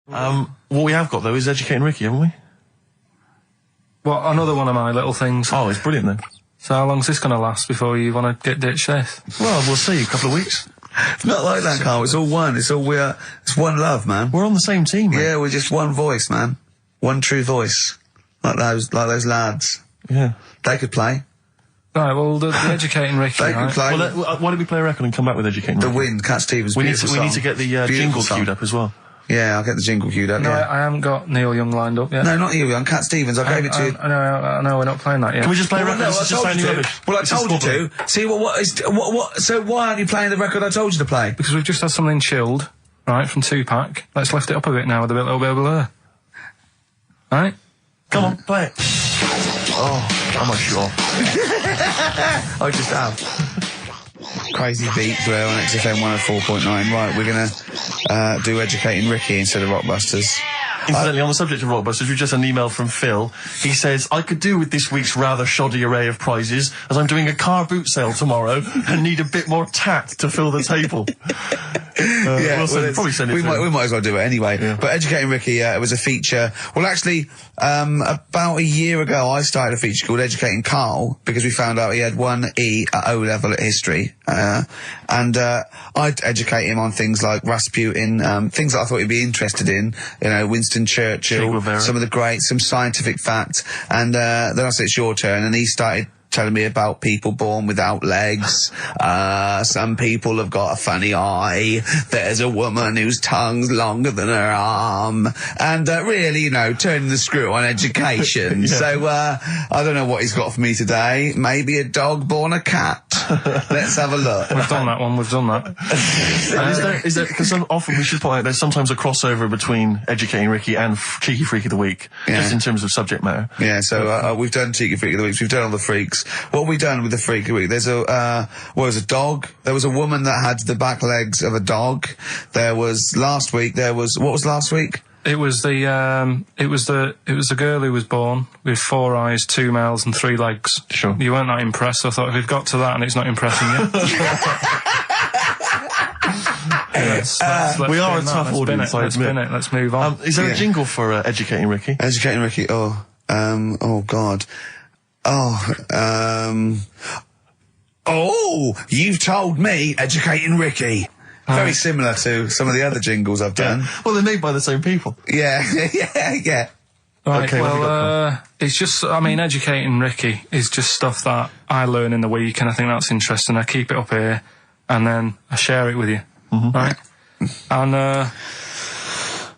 What we have got, though, is Educating Ricky, haven't we? Well, another one of my little things. Oh, it's brilliant, then. So how long's this going to last before you want to ditch this? Well, we'll see. A couple of weeks. It's not like that, Carl. It's all one. It's one love, man. We're on the same team, mate. Yeah, we're just one voice, man. One true voice. Like those lads. Yeah. They could play. Right, well, the Educating Ricky, They could play. Well, why don't we play a record and come back with Educating The Ricky? Wind, Cat Stevens, We need beautiful to get the Beautiful jingle song. queued up as well. Yeah, I'll get the jingle queued up, No, yeah. I haven't got Neil Young lined up yet. No, not you, Cat Stevens. I gave it to you. I know, we're not playing that yet. Can we just play a record? No, This I is just told you sounding to. rubbish. Well, I This is told you squabbling. to. See, so why aren't you playing the record I told you to play? Because we've just had something chilled, right, from Tupac. Let's lift it up a bit now with a little bit of blur. Right? Come on, play it. Oh, I'm not sure. I just have. Crazy beat Blair on XFM 104.9. Right, we're gonna do Educating Ricky instead of Rockbusters. Incidentally, on the subject of Rockbusters, we've just had an email from Phil. He says, I could do with this week's rather shoddy array of prizes, as I'm doing a car boot sale tomorrow and need a bit more tact to fill the table. Probably send it we to him. might as well do it anyway. Yeah. But Educating Ricky, it was a feature. Well, actually, about a year ago, I started a feature called Educating Karl because we found out he had 1 E at O level at history. And I'd educate him on things like Rasputin, things that I thought he'd be interested in. You know, Winston Churchill, some of the greats, some scientific facts. And then I said, it's your turn. And he started telling me about people born without legs. Some people have got a funny eye. There's a woman whose tongue's longer than her arm. And really, you know, turning the screw on education. Yeah. So I don't know what he's got for me today. Maybe a dog born a cat. Let's have a look. We've done that one, we've done that. Is there, because often we should point out there's sometimes a crossover between Educating Ricky and Cheeky Freak of the Week, just in terms of subject matter. Yeah, so we've done Cheeky Freak of the Week, we've done all the freaks. What have we done with the Freak of the Week? There's a dog. There was a woman that had the back legs of a dog. There was last week, what was last week? It was the girl who was born with 4 eyes, 2 mouths and 3 legs. Sure. You weren't that impressed, so I thought if we've got to that and it's not impressing you. let's we are a spin that, tough let's audience, spin it, I let's admit. spin it, let's move on. Is there a jingle for Educating Ricky? Educating Ricky, oh God. You've told me Educating Ricky. Very similar to some of the other jingles I've done. Well, they're made by the same people. Yeah, yeah. Right, Okay, well, it's just, I mean, Educating Ricky is just stuff that I learn in the week, and I think that's interesting. I keep it up here, and then I share it with you, right? And,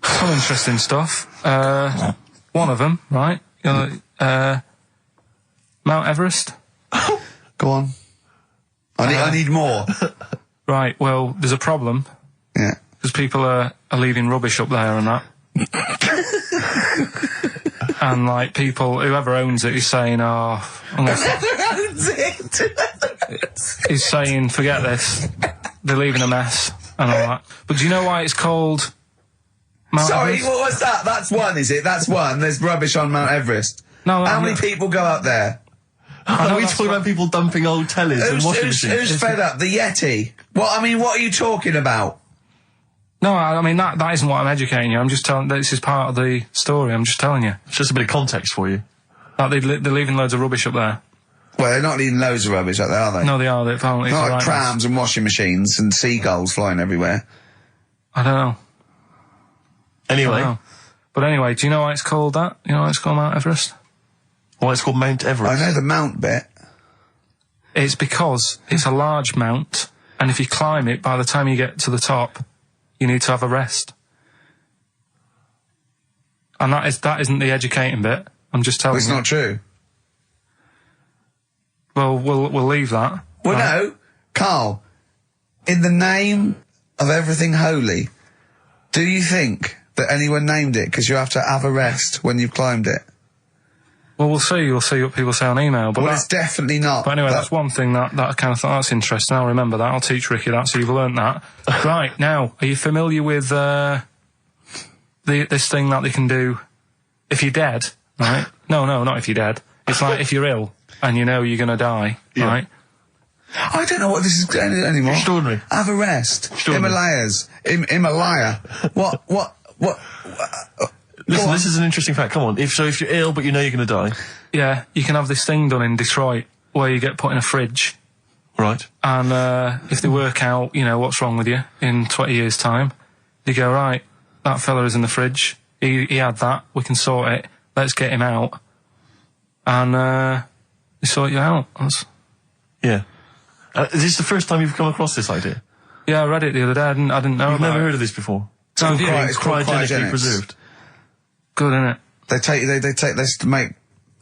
some interesting stuff. One of them, right? Mount Everest. Go on. I need more. Right, well, there's a problem. Yeah. Because people are leaving rubbish up there and that. And, like, whoever owns it is saying, he's saying, forget this. They're leaving a mess and all that. But do you know why it's called Mount Everest? What was that? That's one, is it? That's one. There's rubbish on Mount Everest. No, How many people go up there? Are we talking about people dumping old tellies and washing machines? Who's fed up? The Yeti? What are you talking about? No, I mean, that isn't what I'm educating you. I'm just telling, this is part of the story. I'm just telling you. It's just a bit of context for you. Like, they're leaving loads of rubbish up there. Well, they're not leaving loads of rubbish up there, are they? No, they are. They're apparently Not it's like right trams and washing machines and seagulls flying everywhere. I don't know. Anyway. I don't know. But anyway, do you know why it's called that? You know why it's called Mount Everest? Why it's called Mount Everest? I know the mount bit. It's because it's a large mount, and if you climb it, by the time you get to the top, you need to have a rest. And that isn't the educating bit. I'm just telling you. It's not true. Well, we'll leave that. Well, no, Carl, in the name of everything holy, do you think that anyone named it because you have to have a rest when you've climbed it? Well, we'll see. You'll see what people say on email. But it's definitely not. But anyway, that's one thing that I kind of thought, that's interesting. I'll remember that. I'll teach Ricky that, so you've learnt that. Right, now, are you familiar with this thing that they can do if you're dead, right? No, not if you're dead. It's like if you're ill and you know you're going to die, right? I don't know what this is anymore. Extraordinary. Have a rest. Extraordinary. Himalaya. What What? Listen, this is an interesting fact. Come on. If you're ill but you know you're going to die, Yeah, you can have this thing done in Detroit where you get put in a fridge, right? and if they work out, you know, what's wrong with you in 20 years' time, they go, right, that fella is in the fridge. He had that. We can sort it. Let's get him out. And they sort you out. Yeah. Is this the first time you've come across this idea? Yeah, I read it the other day. I didn't know You've about never it. heard of this before? It's called It's cryogenically cryogenics. preserved. Good, innit?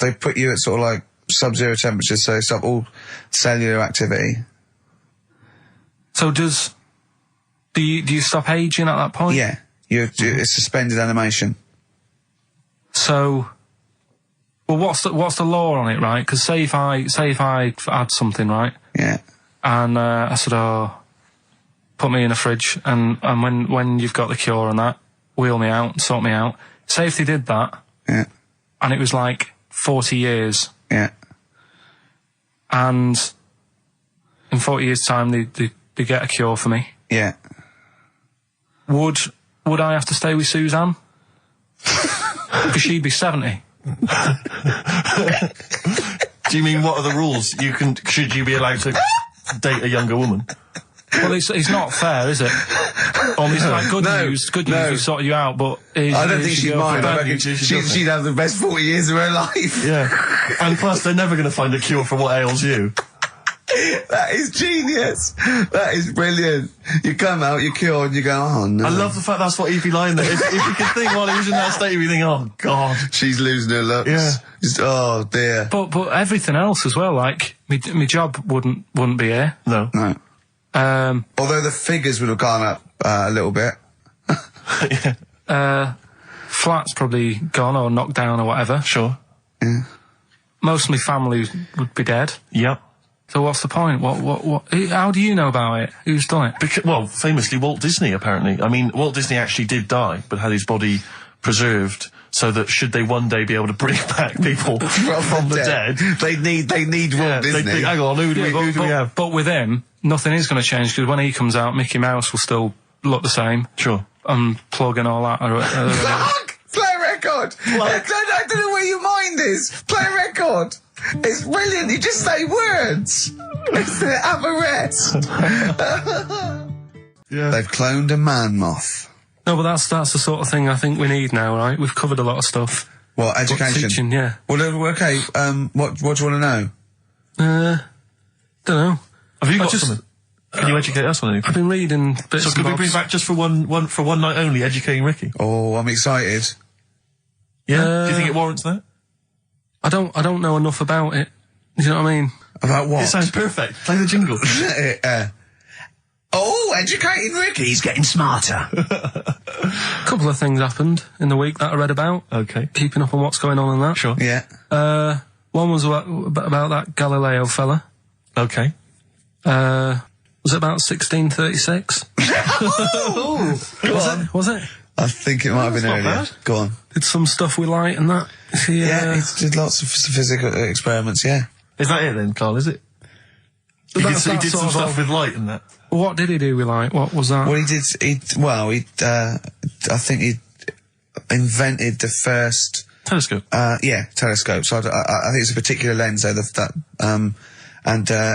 They put you at sort of like sub-zero temperatures, so stop all cellular activity. So do you stop aging at that point? Yeah, it's suspended animation. So, well, what's the law on it, right? Because say if I had something, right, Yeah, and I said, oh, put me in a fridge, and when you've got the cure and that, wheel me out, sort me out. Say if they did that, yeah, and it was like 40 years, yeah. and in 40 years' time they get a cure for me. Yeah. Would I have to stay with Suzanne? Because she'd be 70. Do you mean what are the rules? Should you be allowed to date a younger woman? Well, it's not fair, is it? It's like good news, we sort you out, but... I don't think she'd mind. I reckon she'd she'd have the best 40 years of her life. Yeah. And plus, they're never going to find a cure for what ails you. That is genius. That is brilliant. You come out, you're cured, and you go, oh no. I love the fact that's what he'd be lying there. If you could think while he was in that state, you'd think, oh God. She's losing her looks. Yeah. Just, oh dear. But everything else as well, like, my job wouldn't be here. No. No. Although the figures would have gone up a little bit. Yeah. Flat's probably gone or knocked down or whatever. Sure. Yeah. Most of my family would be dead. Yep. So what's the point? What? How do you know about it? Who's done it? Well, famously Walt Disney, apparently. I mean, Walt Disney actually did die, but had his body preserved so that should they one day be able to bring back people from the dead, They need Walt they'd Disney. think, hang on, who do we have? But with him, nothing is going to change because when he comes out, Mickey Mouse will still look the same. Sure. Unplug and all that. Play a record. I don't know where your mind is. Play a record. It's brilliant. You just say words. It's the have a rest. Yeah. They've cloned a man moth. No, but that's the sort of thing I think we need now, right? We've covered a lot of stuff. What, education? Teaching, yeah. Well, okay. What do you want to know? Don't know. Have you got something? Can you educate us on anything? I've been reading bits So and could we bobs. bring back just for one night only, educating Ricky? Oh, I'm excited. Yeah. Do you think it warrants that? I don't know enough about it. Do you know what I mean? About what? It sounds perfect. Play the jingle. Educating Ricky. He's getting smarter. A couple of things happened in the week that I read about. Okay. Keeping up on what's going on in that. Sure. Yeah. One was about that Galileo fella. Okay. Was it about 1636? Was it? I think it might have been not earlier. bad. Go on. Did some stuff with light and that. Yeah, he did lots of physical experiments, yeah. Is that it then, Carl, is it? He did some sort stuff of- with light and that. What did he do with light? What was that? Well, I think he invented the first, Telescope. telescope. So I think it's a particular lens though, and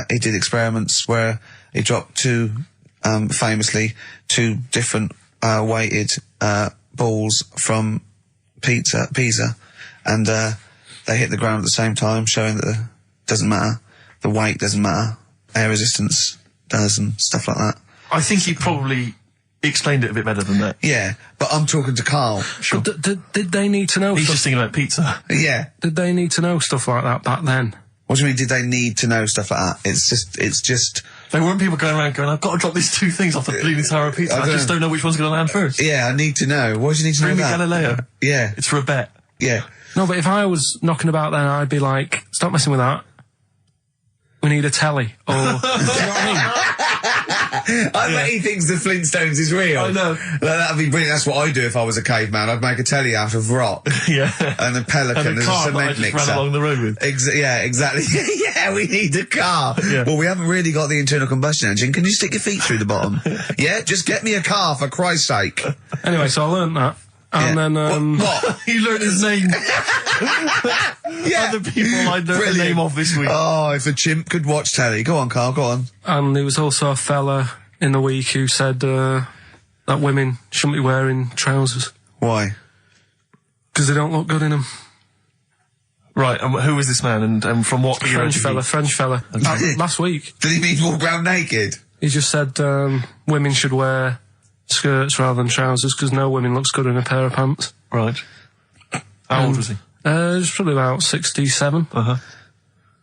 he did experiments where he dropped famously two different, weighted, balls from Pisa, and, they hit the ground at the same time, showing that it doesn't matter. The weight doesn't matter. Air resistance does and stuff like that. I think he probably explained it a bit better than that. Yeah, but I'm talking to Karl. Sure. Did they need to know He's stuff? just thinking about pizza. Yeah. Did they need to know stuff like that back then? What do you mean, did they need to know stuff like that? It's just, There weren't people going around going, I've got to drop these two things off the bleeding tower of pizza. I just don't know which one's going to land first. yeah, I need to know. Why do you need to Bring know me that? Galileo. Yeah, It's for a bet. yeah. No, but if I was knocking about then, I'd be like, stop messing with that. We need a telly. Or, do you know what I mean? I bet he thinks the Flintstones is real. I know. That'd be brilliant. That's what I'd do if I was a caveman. I'd make a telly out of rock. Yeah. And a pelican And a as car a that I cement just mixer. ran along the road with. Yeah, exactly. Yeah, we need a car. Yeah. Well, we haven't really got the internal combustion engine. Can you stick your feet through the bottom? Yeah, just get me a car for Christ's sake. Anyway, so I learned that. And then, What? He learned his name. Yeah. Other people I learned the name of this week. Oh, if a chimp could watch telly. Go on, Carl, go on. and there was also a fella in the week who said, that women shouldn't be wearing trousers. Why? Because they don't look good in them. Right, and who was this man, and from what era did he- French fella. Last week. Did he mean walk around naked? He just said, women should wear skirts rather than trousers because no woman looks good in a pair of pants. Right. How old was he? He was probably about 67. Uh-huh.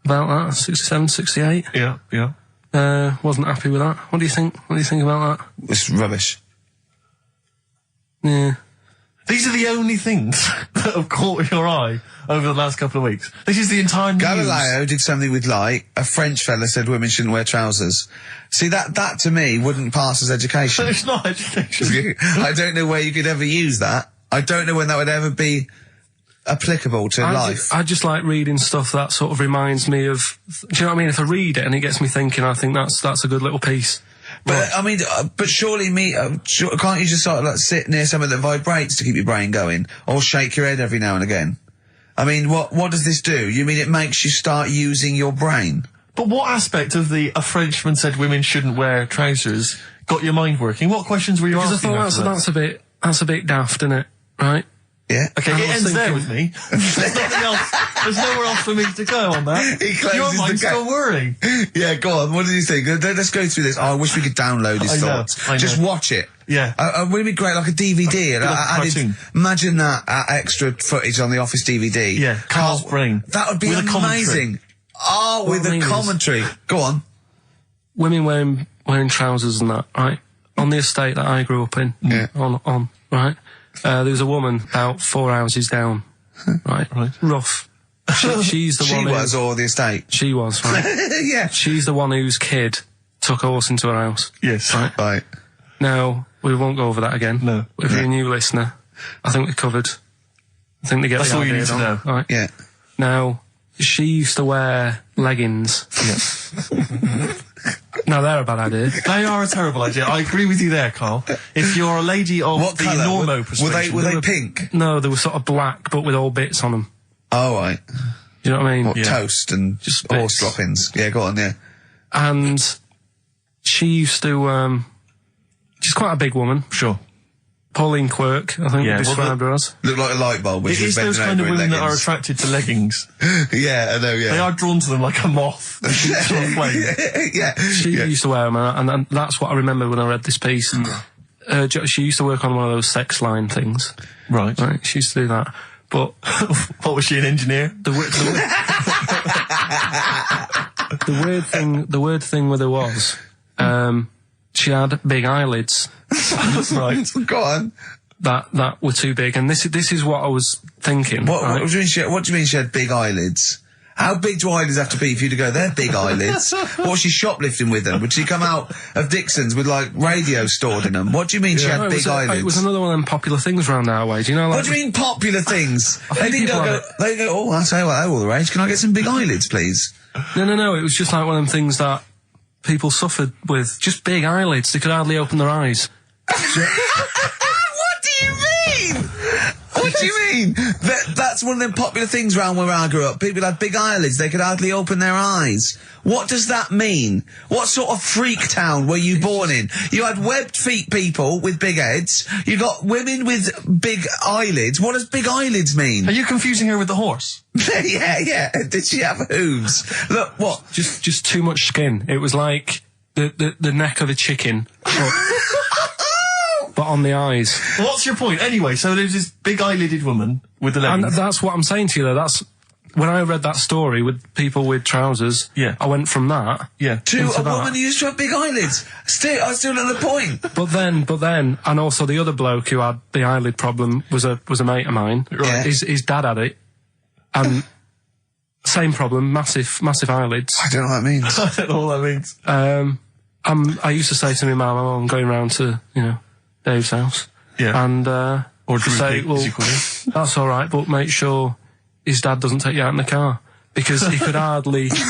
About that, 67, 68. Yeah, yeah. Wasn't happy with that. What do you think? What do you think about that? It's rubbish. Yeah. These are the only things that have caught your eye over the last couple of weeks. This is the entire news. Galileo did something with light. A French fella said women shouldn't wear trousers. See, that to me wouldn't pass as education. It's not education. I don't know where you could ever use that. I don't know when that would ever be applicable to life. I just like reading stuff that sort of reminds me of. Do you know what I mean? If I read it and it gets me thinking, I think that's a good little piece. But I mean, but surely can't you just sort of like sit near something that vibrates to keep your brain going, or shake your head every now and again? I mean, what does this do? You mean it makes you start using your brain? But what aspect of a Frenchman said women shouldn't wear trousers got your mind working? What questions were you Because I asking? thought that's a bit daft, isn't it? Right? Yeah. Okay, I it was ends there thinking- with me. There's nothing else. There's nowhere else for me to go on that. He closes Your the mind's gate. still worrying. Yeah, go on. What did you think? Let's go through this. Oh, I wish we could download his I know, thoughts. I know. Just watch it. Yeah. Wouldn't it be great, like a DVD? Like a cartoon. Imagine that extra footage on the Office DVD. Yeah, Carl's brain. That would be With a commentary. amazing. Oh, with I a mean is- commentary. Go on. Women wearing trousers and that, right? On the estate that I grew up in, Yeah. on right? There was a woman about 4 houses down, right? Right. Rough. She's the She one. was, or the estate. She was, right? Yeah. She's the one whose kid took a horse into her house. Yes. Right. Now, we won't go over that again. No. If you're a new listener, I think we covered. I think they get That's the all you idea need to on. know. Right. Yeah. Now, she used to wear leggings. Yeah. Now, they're a bad idea. They are a terrible idea. I agree with you there, Carl. If you're a lady of What the colour? normo Were persuasion... they pink? No, they were sort of black, but with all bits on them. Oh, right. Do you know what I mean? What, Yeah. toast and Just horse bits. droppings? Yeah, go on, yeah. And she used to, she's quite a big woman. Sure. Pauline Quirk, I think Yeah, we well, described her as. Look like a light bulb when It she was is those bending kind of over in women that are leggings. attracted to leggings. Yeah, I know, yeah. They are drawn to them like a moth to a flame. Yeah. She yeah. used to wear them, and that's what I remember when I read this piece. She used to work on one of those sex line things. Right. Right, she used to do that. But What, was she, an engineer? the weird thing with her was, she had big eyelids Right. Go on. that were too big, and this is what I was thinking. What right? do you mean she had big eyelids? How big do eyelids have to be for you to go, they're big eyelids? What was she shoplifting with them? Would she come out of Dixon's with, like, radio stored in them? What do you mean she No, had it big was eyelids? It was another one of them popular things around our way. Do you know? Like, What do you mean popular things? They didn't people go, have they go, oh, I'll tell you what, they're all the rage. Can I get some big eyelids, please? No. It was just like one of them things that people suffered with. Just big eyelids. They could hardly open their eyes. What do you mean? What do you mean? That's one of them popular things around where I grew up. People had big eyelids. They could hardly open their eyes. What does that mean? What sort of freak town were you born in? You had webbed feet people with big heads. You got women with big eyelids. What does big eyelids mean? Are you confusing her with the horse? Yeah. Did she have hooves? Look, what? Just too much skin. It was like the neck of a chicken, but on the eyes. Well, what's your point? Anyway, so there's this big eyelided woman with the And leggings. that's what I'm saying to you though. That's when I read that story with people with trousers. Yeah. I went from that. Yeah. To into a that. woman who used to have big eyelids. I still know the point. But then, and also the other bloke who had the eyelid problem was a mate of mine. Right. His dad had it, and same problem, massive eyelids. I don't know what that means. I don't know what that means. I used to say to my mum, I'm going round to Dave's house, Yeah. and Or Drew say, Pig, well, as you call him. that's all right, but make sure his dad doesn't take you out in the car because he could hardly see.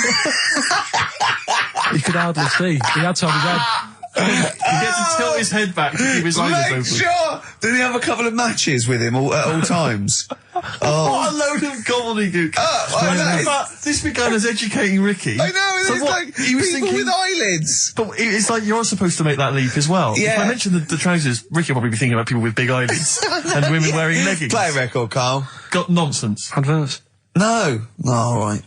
He had to have his head to tilt his head back to keep his eyes Make open. sure! Did he have a couple of matches with him at all times? What a load of gobbledygook. I know. But this began as educating Ricky. I know, So it's what, like he was people thinking, with eyelids. but it's like you're supposed to make that leap as well. Yeah. If I mentioned the trousers, Ricky will probably be thinking about people with big eyelids and women wearing leggings. Play a record, Carl. Got nonsense. Adverts. No. Oh, all right.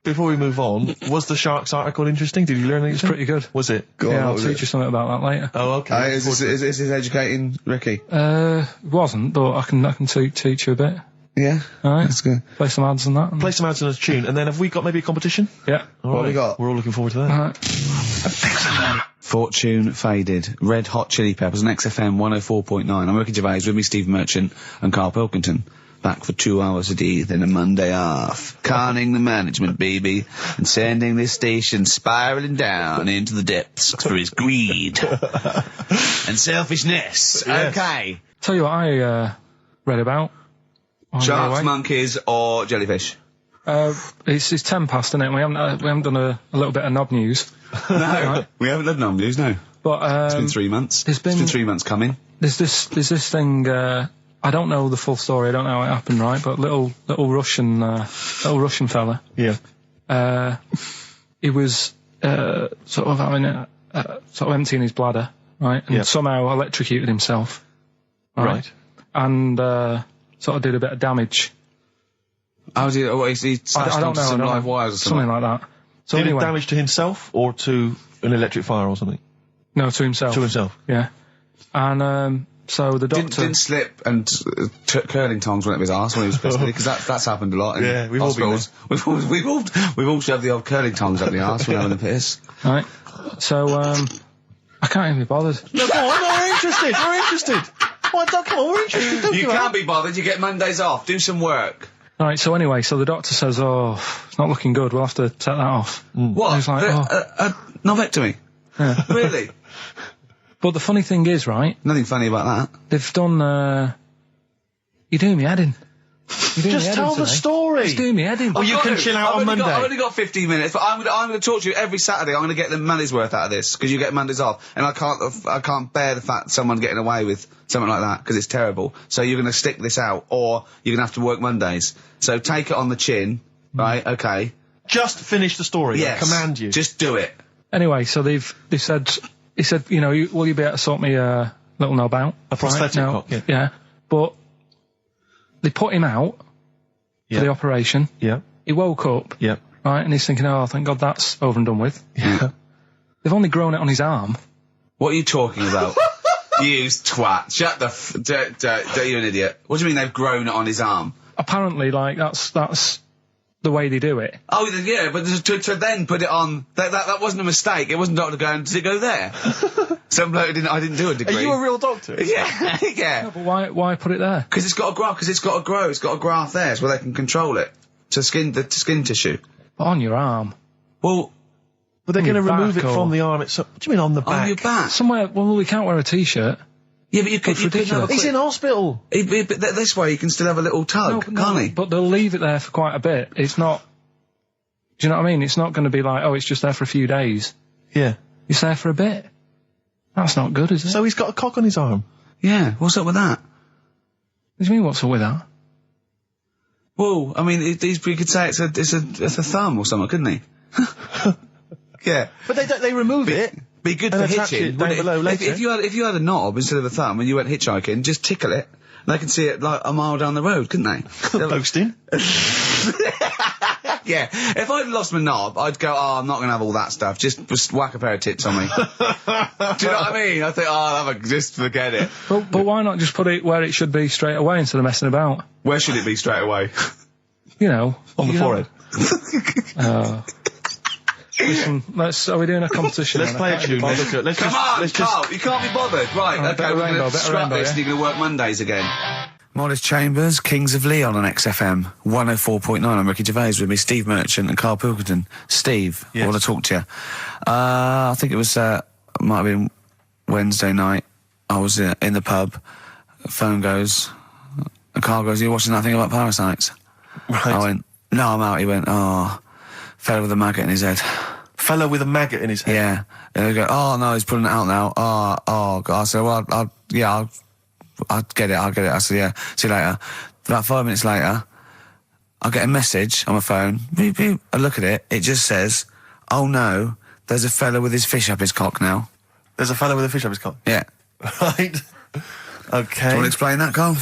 Before we move on, was the Sharks article interesting? Did you learn anything? It's pretty good. Was it? Yeah, I'll teach you something about that later. Oh, okay. Is this educating Ricky? It wasn't, but I can teach you a bit. Yeah. All right. That's good. Play some ads and that. Play some ads on a tune, and then have we got maybe a competition? Yeah. All What right. we got? We're all looking forward to that. All right. Fortune Faded, Red Hot Chili Peppers on XFM 104.9. I'm Ricky Gervais, with me Steve Merchant and Karl Pilkington. Back for 2 hours a day, then a Monday off. Conning the management, baby, and sending this station spiraling down into the depths for his greed and selfishness. Yes. Okay. Tell you what I read about. on the Sharks, way. monkeys, or jellyfish? It's 10 past, isn't it? We haven't done a little bit of knob news. No, we haven't done no news, no. But It's been 3 months. It's been 3 months coming. There's this thing. I don't know the full story. I don't know how it happened, right? But little Russian fella. Yeah. He was sort of having sort of emptying his bladder, right? And Yeah. somehow electrocuted himself. Right. And sort of did a bit of damage. How did he smashed I don't onto know. some I don't live know. wires or something? Something like that. So Did anyway, it damage to himself or to an electric fire or something? no, to himself. To himself. Yeah. And so the doctor. Didn't slip and curling tongs went up his arse when he was pissed, because that's happened a lot in Yeah, we've all been hospitals. We've all shoved the old curling tongs up the arse when having a piss. Right. So I can't even be bothered. No, go on, we're interested. We're interested. Come on, we're interested. Don't You give can't up. be bothered. You get Mondays off. Do some work. Right. So anyway, so the doctor says, "Oh, it's not looking good. We'll have to take that off." What? He's like, Novectomy? Yeah. Really? But the funny thing is, right? Nothing funny about that. They've done. You're doing me head in. You're doing me Just head tell in the today. story. Just doing me head in. Well, you can chill out on Monday. I've only got 15 minutes, but I'm going to talk to you every Saturday. I'm going to get the money's worth out of this, because you get Mondays off, and I can't bear the fact someone's getting away with something like that, because it's terrible. So you're going to stick this out, or you're going to have to work Mondays. So take it on the chin, right? Okay. Just finish the story. Yes. I command you. Just do it. Anyway, so they said, he said, you know, will you be able to sort me a little knob out? A prosthetic Right? cock, yeah. Yeah. But they put him out Yeah. for the operation. Yeah. He woke up, Yeah. right, and he's thinking, oh, thank God that's over and done with. Yeah. They've only grown it on his arm. What are you talking about? You twat. Shut the you're an idiot. What do you mean they've grown it on his arm? Apparently, like, that's the way they do it. Oh, yeah, but to then put it on, that wasn't a mistake. It wasn't doctor going, did it go there? Some bloke I didn't do a degree. Are you a real doctor? Yeah, yeah. But why put it there? Because it's got to grow, It's got a graft there, so where they can control it. To skin tissue. But on your arm. Well, But they're On going to your remove back it or- from the arm itself. What do you mean on the back? on your back. Somewhere, well, we can't wear a t-shirt. Yeah, but you could have a ridiculous. quick... He's in hospital. But this way you can still have a little tug, can't he? But they'll leave it there for quite a bit. It's not... Do you know what I mean? It's not going to be like, oh, it's just there for a few days. Yeah. It's there for a bit. That's not good, is it? So he's got a cock on his arm. Yeah, what's up with that? What do you mean, what's up with that? Well, I mean, you could say it's a thumb or something, couldn't he? Yeah. But they remove it. Be good And for attach hitching. it down wouldn't below later. If you had a knob instead of a thumb and you went hitchhiking, just tickle it. They can see it like a mile down the road, couldn't they? Posting. Yeah. If I'd lost my knob, I'd go, oh, I'm not going to have all that stuff. Just whack a pair of tits on me. Do you know what I mean? I think, oh, just forget it. But why not just put it where it should be straight away instead of messing about? Where should it be straight away? You know. On the you know. forehead. Listen, are we doing a competition? Let's then? play I a can't be tune. bothered. Let's Come on, just Carl, you can't be bothered. Right, Alright, okay, bit of we're rainbow, going to bit of scrap rainbow, this yeah? and you're going to work Mondays again. Modest Chambers, Kings of Leon on XFM 104.9. I'm Ricky Gervais, with me Steve Merchant and Karl Pilkington. Steve, I Yes. want to talk to you. I think it was, might have been Wednesday night. I was in the pub. Phone goes. And Karl goes, "You're watching that thing about parasites?" Right. I went, "No, I'm out." He went, "Oh, fell with a maggot in his head." fella with a maggot in his head. Yeah. And they go, oh no, he's pulling it out now. Oh God. I said, well, I'll get it. I said, yeah, see you later. About 5 minutes later, I get a message on my phone. Beep, beep. I look at it. It just says, oh no, there's a fella with his fish up his cock now. There's a fella with a fish up his cock? Yeah. Right. Okay. Do you want to explain that, Carl?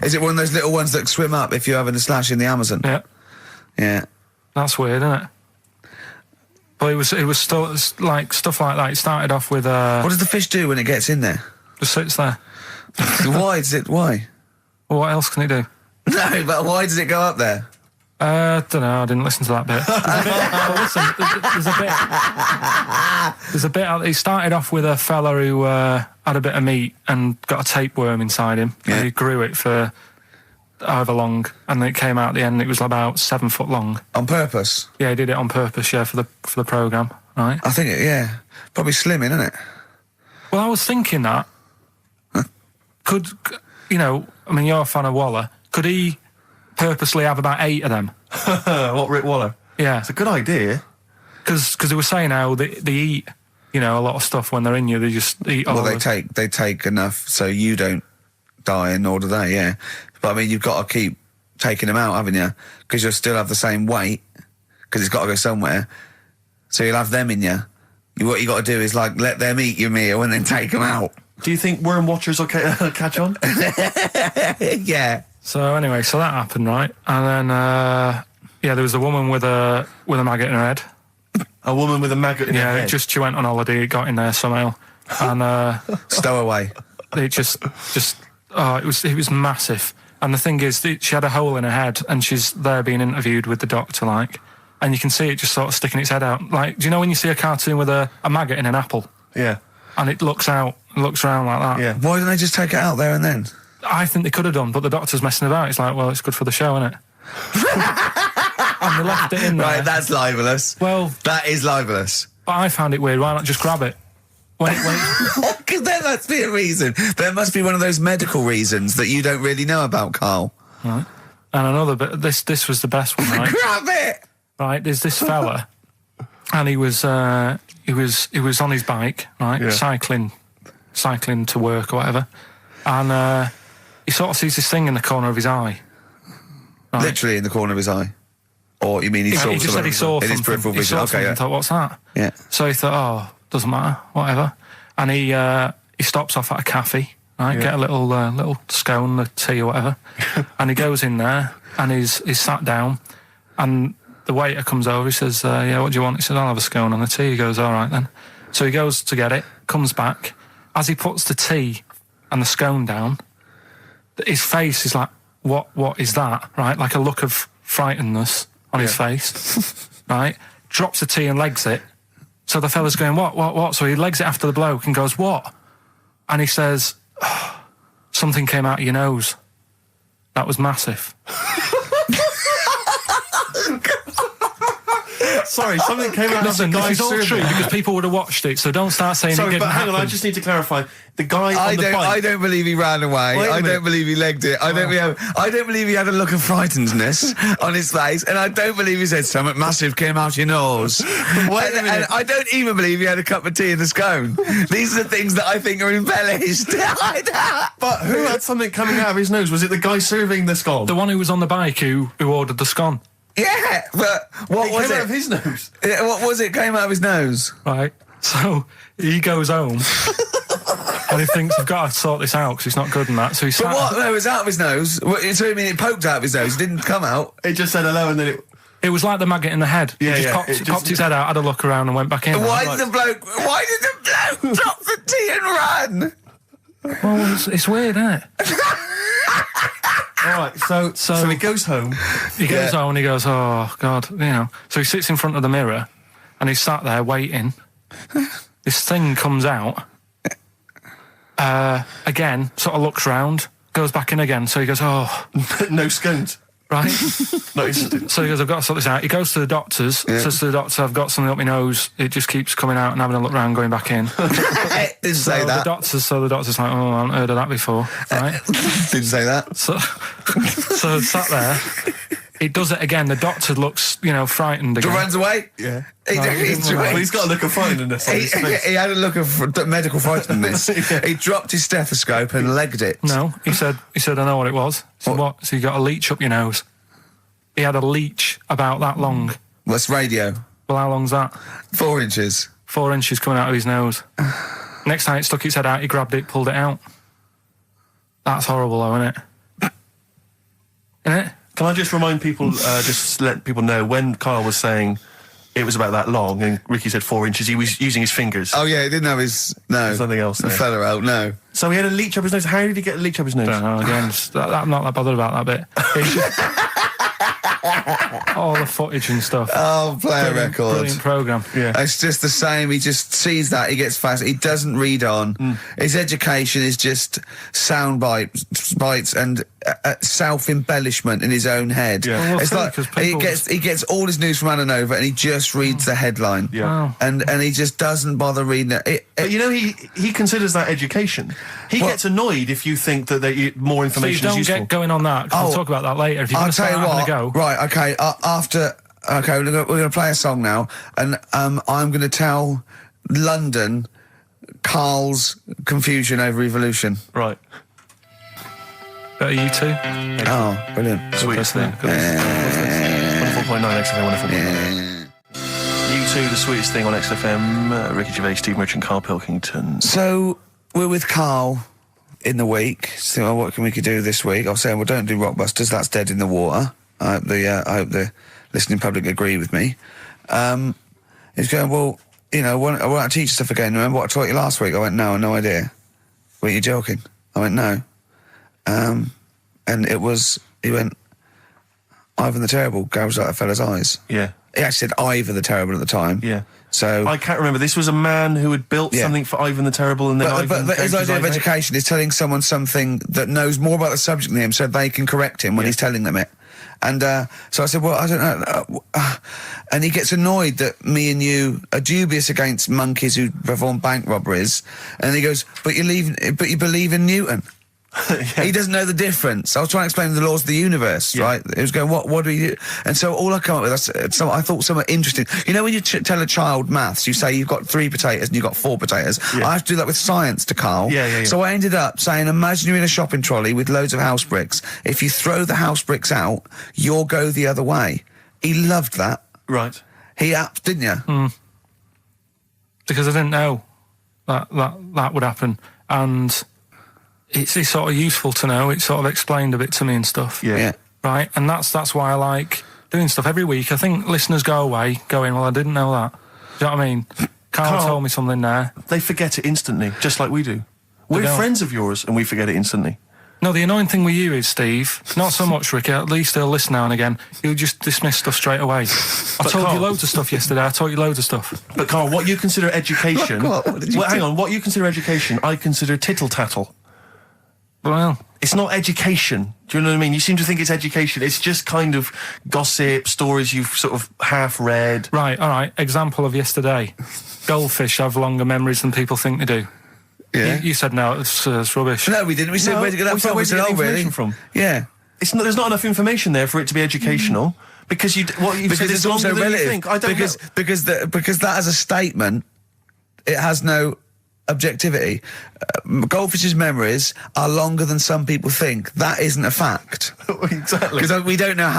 Is it one of those little ones that swim up if you're having a slash in the Amazon? Yeah. Yeah. That's weird, isn't it? But it was still like stuff like that. It started off with What does the fish do when it gets in there? just sits there. Why? Well, what else can it do? No, but why does it go up there? Don't know. I didn't listen to that bit. There's a bit. He started off with a fella who had a bit of meat and got a tapeworm inside him. Yeah. And he grew it for however long, and then it came out at the end. It was about 7 foot long. On purpose? Yeah, he did it on purpose. Yeah, for the program, right? I think probably slimming, isn't it? Well, I was thinking that could I mean, you're a fan of Waller. Could he purposely have about 8 of them? What, Rick Waller? Yeah, It's a good idea. because they were saying how they eat, a lot of stuff when they're in you. They just eat all. Well, of they take enough so you don't die, and nor do they. Yeah, but I mean, you've got to keep taking them out, haven't you? Because you'll still have the same weight because it's got to go somewhere. So you'll have them in you. What you got to do is like let them eat your meal and then take them out. Do you think worm watchers will catch on? Yeah. So anyway, so that happened, right? And then there was a woman with a maggot in her head. A woman with a maggot in her head? She went on holiday, it got in there somehow, and Stowaway. it it was massive. And the thing is, she had a hole in her head, and she's there being interviewed with the doctor, like, and you can see it just sort of sticking its head out. Like, do you know when you see a cartoon with a maggot in an apple? Yeah. And it looks around like that? Yeah. Why didn't they just take it out there and then? I think they could have done, but the doctor's messing about. It's like, well, it's good for the show, isn't it? And they left it in there. Right, that's libelous. Well, That is libelous. but I found it weird. Why not just grab it? Because there must be a reason. There must be one of those medical reasons that you don't really know about, Carl. Right. And another bit. This was the best one, right? Grab it! Right. There's this fella, and he was on his bike, right, Yeah. cycling to work or whatever, and he sort of sees this thing in the corner of his eye. Right. Literally in the corner of his eye. Or you mean he saw He just said he saw in his something. peripheral He vision? saw Okay, something yeah. and thought, what's that? Yeah. So he thought, oh, doesn't matter, whatever. And he stops off at a cafe, right? Yeah. Get a little scone, a tea or whatever. And he goes in there and he's sat down, and the waiter comes over. He says, yeah, what do you want? He says, I'll have a scone and a tea. He goes, all right then. So he goes to get it, comes back. As he puts the tea and the scone down, his face is like, what is that? Right? Like a look of frightenedness on his face, right? Drops the tea and legs it. So the fella's going, what? So he legs it after the bloke and goes, what? And he says, oh, something came out of your nose. That was massive. Sorry, something came out of the Listen, guy this is all serving. true because people would have watched it, so don't start saying it Sorry, didn't but hang on, happen. I just need to clarify. The guy on the bike... I don't believe he ran away. Wait a I minute. don't believe he legged it. I don't believe he had a look of frightenedness on his face, and I don't believe he said something massive came out your nose. Wait a and minute. I don't even believe he had a cup of tea in the scone. These are the things that I think are embellished. But who had something coming out of his nose? Was it the guy serving the scone? The one who was on the bike who ordered the scone, Yeah, but what it was came out it? of his nose. Yeah, what was it? Came out of his nose. right? So he goes home and he thinks, I've got to sort this out because it's not good and that. So he But sat. what? No, it was out of his nose. So you mean it poked out of his nose? It didn't come out. It just said hello and then it... It was like the maggot in the head. Yeah, he just yeah, popped, it just- popped his head out, had a look around and went back in. Why did the bloke drop the tea and run? Well, it's weird, isn't it? All right, so he goes home. He goes home and he goes, oh, God, So he sits in front of the mirror and he's sat there waiting. This thing comes out. Again, sort of looks round, goes back in again. So he goes, oh, No scones. right. No, he didn't. So he goes, I've got to sort this out. He goes to the doctor's, says to the doctor, I've got something up my nose. It just keeps coming out and having a look round, going back in. Didn't say that. The doctor's like, oh, I haven't heard of that before, right? Didn't say that. So sat there, It does it again. The doctor looks, frightened again. Runs away? Yeah. Well, He's got a look of frightenness on his face. He had a look of medical frightenness. Yeah. He dropped his stethoscope and legged it. No, he said, I know what it was. I said, what? So you got a leech up your nose. He had a leech about that long. What's radio? Well, how long's that? 4 inches. 4 inches coming out of his nose. Next time it stuck its head out, he grabbed it, pulled it out. That's horrible, though, isn't it? Isn't it? Can I just remind people, just let people know, when Karl was saying it was about that long and Ricky said 4 inches, he was using his fingers. Oh, yeah, he didn't have his... No. There's nothing else there. The feather out, no. So he had a leech up his nose. How did he get a leech up his nose? Don't know, again, I'm not that bothered about that bit. It's just all the footage and stuff. Oh, play a record. Brilliant programme. Yeah. It's just the same. He just sees that. He gets fast. He doesn't read on. His education is just sound bites and self-embellishment in his own head. Yeah. Well, It's like because people he gets all his news from Ananova and he just reads the headline. Yeah. And he just doesn't bother reading it. But he considers that education. He gets annoyed if you think that more So you information is don't useful. get going on that, 'cause we'll talk about that later. If you're going I'll to start tell you having what. a go. Right, okay. Okay, we're going to play a song now, and I'm going to tell London Karl's confusion over evolution. Right. Better you two? Oh, brilliant. Sweetest thing. Good. 104.9 XFM, 104.9. You two, the sweetest thing on XFM. Ricky Gervais, Steve Merchant, Karl Pilkington. So, we're with Karl in the week. So, what can we do this week? I was saying, well, don't do Rockbusters. That's dead in the water. I hope the listening public agree with me. He's going, well, I want to teach stuff again. Remember what I taught you last week? I went, no, no idea. Were you joking? I went, no. And he went, Ivan the Terrible goes like a fella's eyes. Yeah. He actually said Ivan the Terrible at the time. Yeah. So I can't remember. This was a man who had built something for Ivan the Terrible, and then Ivan but his gave idea of eyes out. education is telling someone something that knows more about the subject than him, so they can correct him when he's telling them it. And so I said, well, I don't know. And he gets annoyed that me and you are dubious against monkeys who perform bank robberies. And he goes, but you believe in Newton. Yeah. He doesn't know the difference. I was trying to explain the laws of the universe, right? It was going, what do you do? And so all I come up with, I thought somewhat interesting. You know when you tell a child maths, you say you've got 3 potatoes and you've got 4 potatoes. Yeah. I have to do that with science to Karl. Yeah. So I ended up saying, imagine you're in a shopping trolley with loads of house bricks. If you throw the house bricks out, you'll go the other way. He loved that. Right. He didn't you? Because I didn't know that would happen. And it's sort of useful to know. It sort of explained a bit to me and stuff. Yeah. Right? And that's why I like doing stuff every week. I think listeners go away going, well, I didn't know that. Do you know what I mean? Karl told me something there. They forget it instantly, just like we do. We're don't. friends of yours, and we forget it instantly. No, the annoying thing with you is, Steve, not so much, Ricky, at least he'll listen now and again, you'll just dismiss stuff straight away. I told Karl- you loads of stuff yesterday, I taught you loads of stuff. But Karl, what you consider education... What did you do? hang on, what you consider education, I consider tittle-tattle. Well, It's not education. Do you know what I mean? You seem to think it's education. It's just kind of gossip, stories you've sort of half read. right, all right, example of yesterday. Goldfish have longer memories than people think they do. Yeah. You said no, it's rubbish. No, we didn't. We said, No, where'd you get that we said, from? We where'd you said, get oh, the really? information from? Yeah. There's not enough information there for it to be educational. Because what you've said Because is it's also longer than you relative. think. I don't know. Because that as a statement, it has no objectivity. Goldfish's memories are longer than some people think. That isn't a fact. Exactly. Because we don't know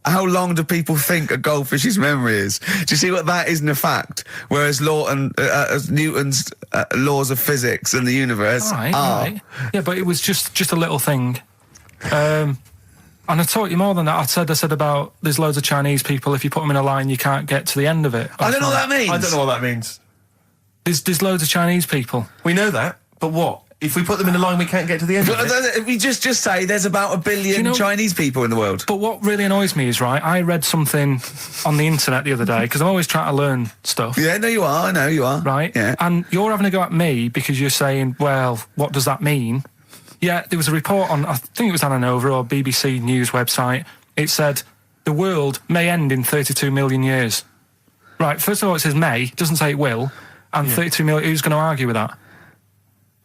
how long do people think a goldfish's memory is. Do you see what that isn't a fact? Whereas Newton's laws of physics and the universe All right, are. all right. Yeah, but it was just a little thing. And I taught you more than that. I said about there's loads of Chinese people, if you put them in a line, you can't get to the end of it. I don't know what that means. I don't know what that means. There's loads of Chinese people. We know that, but what? If we put them in a line, we can't get to the end of it. We just say there's about 1 billion Do you know- Chinese people in the world. But what really annoys me is, right, I read something on the internet the other day, because I'm always trying to learn stuff. Yeah, no, you are. I know you are. Right? Yeah. And you're having a go at me because you're saying, well, what does that mean? Yeah, there was a report on, I think it was Ananova or BBC News website. It said, the world may end in 32 million years. Right, first of all, it says may, it doesn't say it will. And 32 million, who's going to argue with that?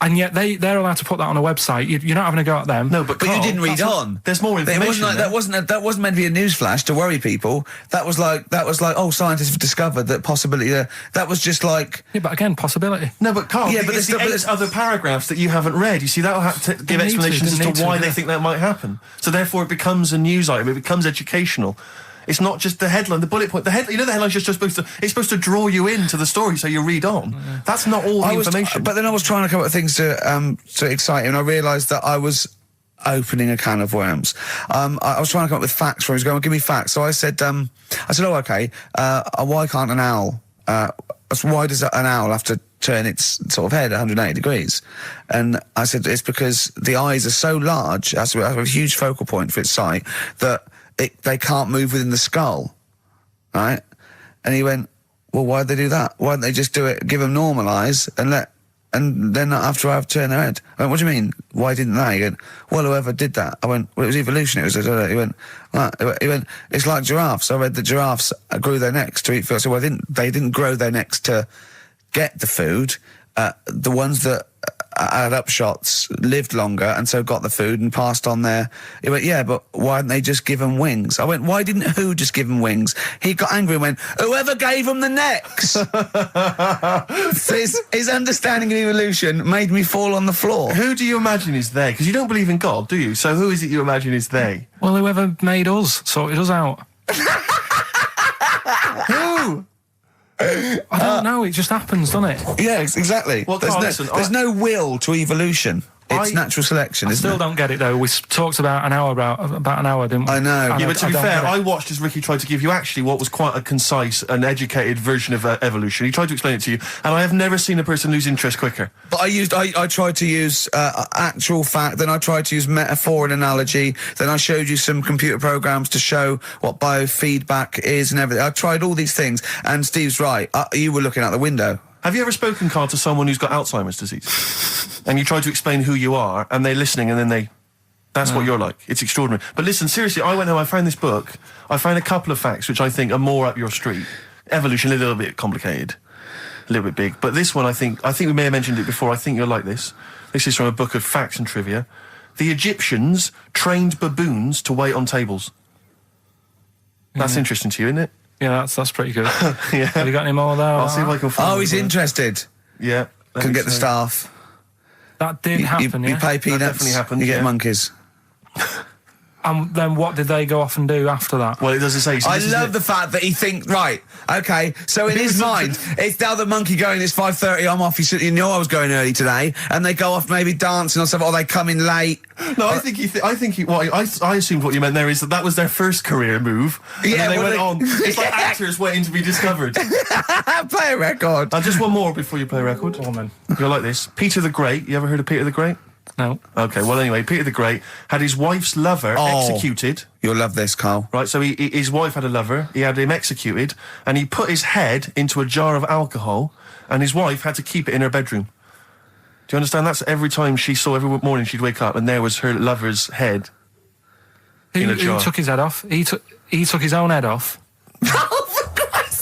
And yet they're allowed to put that on a website. You're not having a go at them. No, but But Karl, you didn't read that's on. There's more It information. wasn't like, that wasn't meant to be a newsflash to worry people. That was like, oh, scientists have discovered that possibility. That was just like. Yeah, but again, possibility. No, but Karl, Yeah, but it's there's- the but 8 there's- other paragraphs that you haven't read. You see, that'll have to give need to, explanations didn't as to need why to, they yeah. think that might happen. So therefore, it becomes a news item. It becomes educational. It's not just the headline, the bullet point. The headline's just supposed to. It's supposed to draw you into the story, so you read on. That's not all the information. But then I was trying to come up with things to excite him, and I realised that I was opening a can of worms. I was trying to come up with facts for him. He was going, give me facts. So I said, oh, okay. Why can't an owl? Why does an owl have to turn its sort of head 180 degrees? And I said, it's because the eyes are so large, has a huge focal point for its sight, that they can't move within the skull, right? And he went, well, why'd they do that? Why didn't they just do it, give them normal eyes, and then after I've turned their head? I went, what do you mean? Why didn't they? He went, well, whoever did that. I went, well, it was evolution. He went, it's like giraffes. I read that giraffes grew their necks to eat food. So they didn't grow their necks to get the food. The ones that had upshots lived longer and so got the food and passed on their. He went, yeah, but why didn't they just give them wings? I went, why didn't who just give them wings? He got angry and went, whoever gave them the necks. So his understanding of evolution made me fall on the floor. Who do you imagine is they? Because you don't believe in God, do you? So who is it you imagine is they? Well, whoever made us sorted us out. Who? I don't know. It just happens, doesn't it? Yeah, exactly. Well, Karl, listen, there's no will to evolution. It's natural selection, I isn't still it? don't get it though. We talked about an hour, didn't we? I know. And Yeah, but to be don't fair, get it. I watched as Ricky tried to give you actually what was quite a concise and educated version of evolution. He tried to explain it to you, and I have never seen a person lose interest quicker. But I tried to use actual fact, then I tried to use metaphor and analogy, then I showed you some computer programs to show what biofeedback is and everything. I tried all these things, and Steve's right. You were looking out the window. Have you ever spoken, Karl, to someone who's got Alzheimer's disease? And you try to explain who you are, and they're listening, and then that's what you're like. It's extraordinary. But listen, seriously, I went home, I found this book, I found a couple of facts which I think are more up your street. Evolution, a little bit complicated, a little bit big. But this one, I think we may have mentioned it before, I think you'll like this. This is from a book of facts and trivia. The Egyptians trained baboons to wait on tables. That's interesting to you, isn't it? Yeah, that's pretty good. Yeah. Have you got any more there? I'll see if I can find Oh, he's it. interested. Yeah. Can get the staff. That did happen, You yeah. pay peanuts. definitely happened, You get yeah. monkeys. And then what did they go off and do after that? Well, it doesn't say. So I this is love it. the fact that he thinks, right, okay, so in his mind, it's now the monkey going, it's 5:30, I'm off, you know I was going early today, and they go off maybe dancing or something, or they come in late. No, I think I assumed what you meant there is that was their first career move. And Yeah, then they well, went they- on. It's like actors waiting to be discovered. Play a record. And just one more before you play a record. Woman. You'll like this. Peter the Great. You ever heard of Peter the Great? No. Okay, well anyway, Peter the Great had his wife's lover executed. You'll love this, Karl. Right, so his wife had a lover, he had him executed, and he put his head into a jar of alcohol, and his wife had to keep it in her bedroom. Do you understand? That's every time every morning she'd wake up, and there was her lover's head in a jar. Who took his head off? He took his own head off.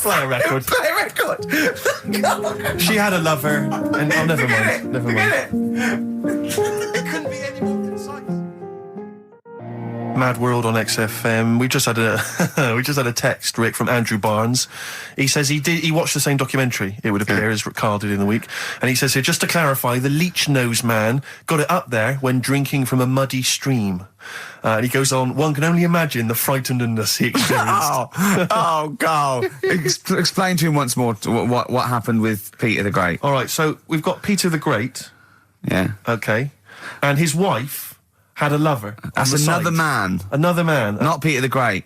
Play a record. Play a record. She had a lover, and never mind. Never mind. It couldn't be any more concise. Mad World on XFM. We just had a text, Rick, from Andrew Barnes. He says he watched the same documentary, it would appear, as Karl did in the week. And he says here, just to clarify, the leech nose man got it up there when drinking from a muddy stream. And he goes on, one can only imagine the frightenedness he experienced. Karl. Explain to him once more what happened with Peter the Great. All right, so we've got Peter the Great, Yeah. okay, and his wife had a lover. That's on the another side. man. Another man. Not Peter the Great.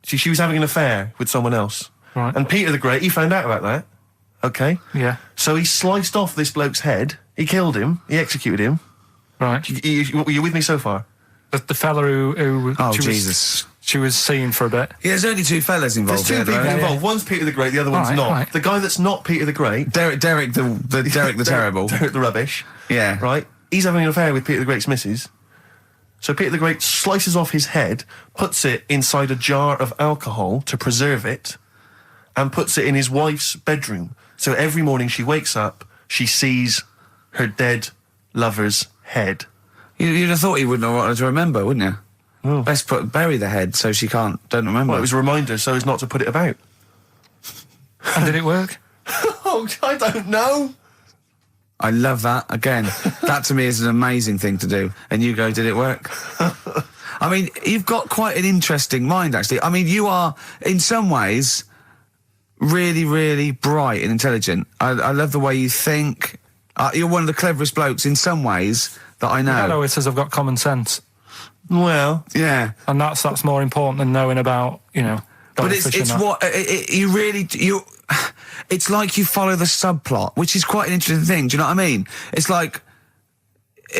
She was having an affair with someone else. Right. And Peter the Great, he found out about that. Okay. Yeah. So he sliced off this bloke's head. He killed him. He executed him. Right. You with me so far? The fella who Oh, she Jesus. she was seeing for a bit. Yeah, there's only two fellas involved. There's two people there, though. involved. One's Peter the Great, the other one's Right, not. right. The guy that's not Peter the Great, Derek the terrible. Derek the rubbish, Yeah. right? He's having an affair with Peter the Great's missus. So Peter the Great slices off his head, puts it inside a jar of alcohol to preserve it, and puts it in his wife's bedroom. So every morning she wakes up, she sees her dead lover's head. You'd have thought he wouldn't have wanted to remember, wouldn't you? Oh. Best bury the head so she don't remember. Well, it was a reminder so as not to put it about. And did it work? Oh, I don't know. I love that. Again, that to me is an amazing thing to do. And you go, did it work? I mean, you've got quite an interesting mind, actually. I mean, you are, in some ways, really, really bright and intelligent. I love the way you think. You're one of the cleverest blokes in some ways that I know. Hello, it says I've got common sense. Well, Yeah. And that's more important than knowing about, But it's goldfish and that. what it's like you follow the subplot, which is quite an interesting thing. Do you know what I mean? It's like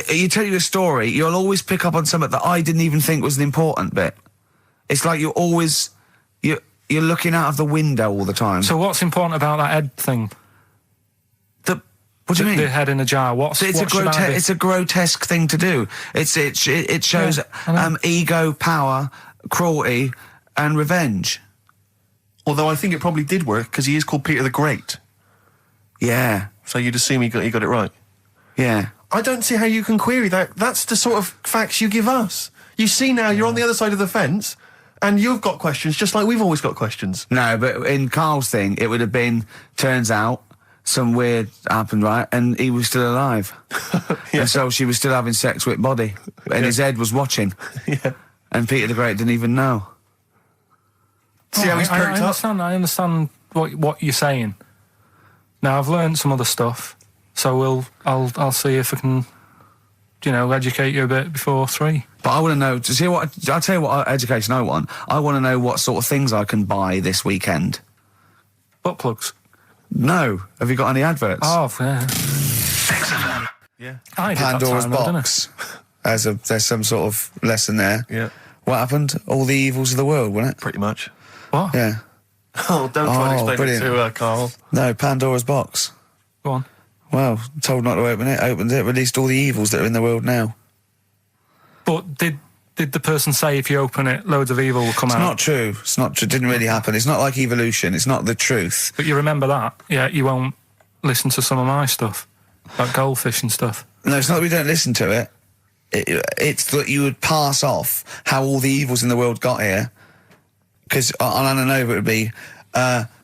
you tell you a story, you'll always pick up on something that I didn't even think was an important bit. It's like you're looking out of the window all the time. So what's important about that head thing? What do you mean? The head in a jar. It's It's a grotesque thing to do. It shows ego, power, cruelty, and revenge. although I think it probably did work because he is called Peter the Great. Yeah. So you'd assume he got it right. Yeah. I don't see how you can query that. That's the sort of facts you give us. You see now you're on the other side of the fence, and you've got questions just like we've always got questions. No, but in Karl's thing, it would have been, turns out, some weird happened, right? And he was still alive. Yeah. And so she was still having sex with body. And his head was watching. Yeah. And Peter the Great didn't even know. See how he's perked up? I understand what you're saying. Now I've learned some other stuff, so I'll see if I can, educate you a bit before 3. But I want to know, I'll tell you what education I want. I want to know what sort of things I can buy this weekend. Butt plugs. No. Have you got any adverts? Oh, yeah. XFM. Yeah. I did that Pandora's time, though, didn't I? box. There's some sort of lesson there. Yeah. What happened? All the evils of the world, wasn't it? Pretty much. What? Yeah. Oh, don't try and Oh, explain brilliant. it to Karl. No, Pandora's box. Go on. Well, told not to open it, opened it, released all the evils that are in the world now. But did the person say if you open it, loads of evil will come It's out? not true. It's not true. It didn't really happen. It's not like evolution. It's not the truth. But you remember that? Yeah, you won't listen to some of my stuff, like goldfish and stuff. No, it's not that we don't listen to it. It's that you would pass off how all the evils in the world got here. Because on Ananova it would be,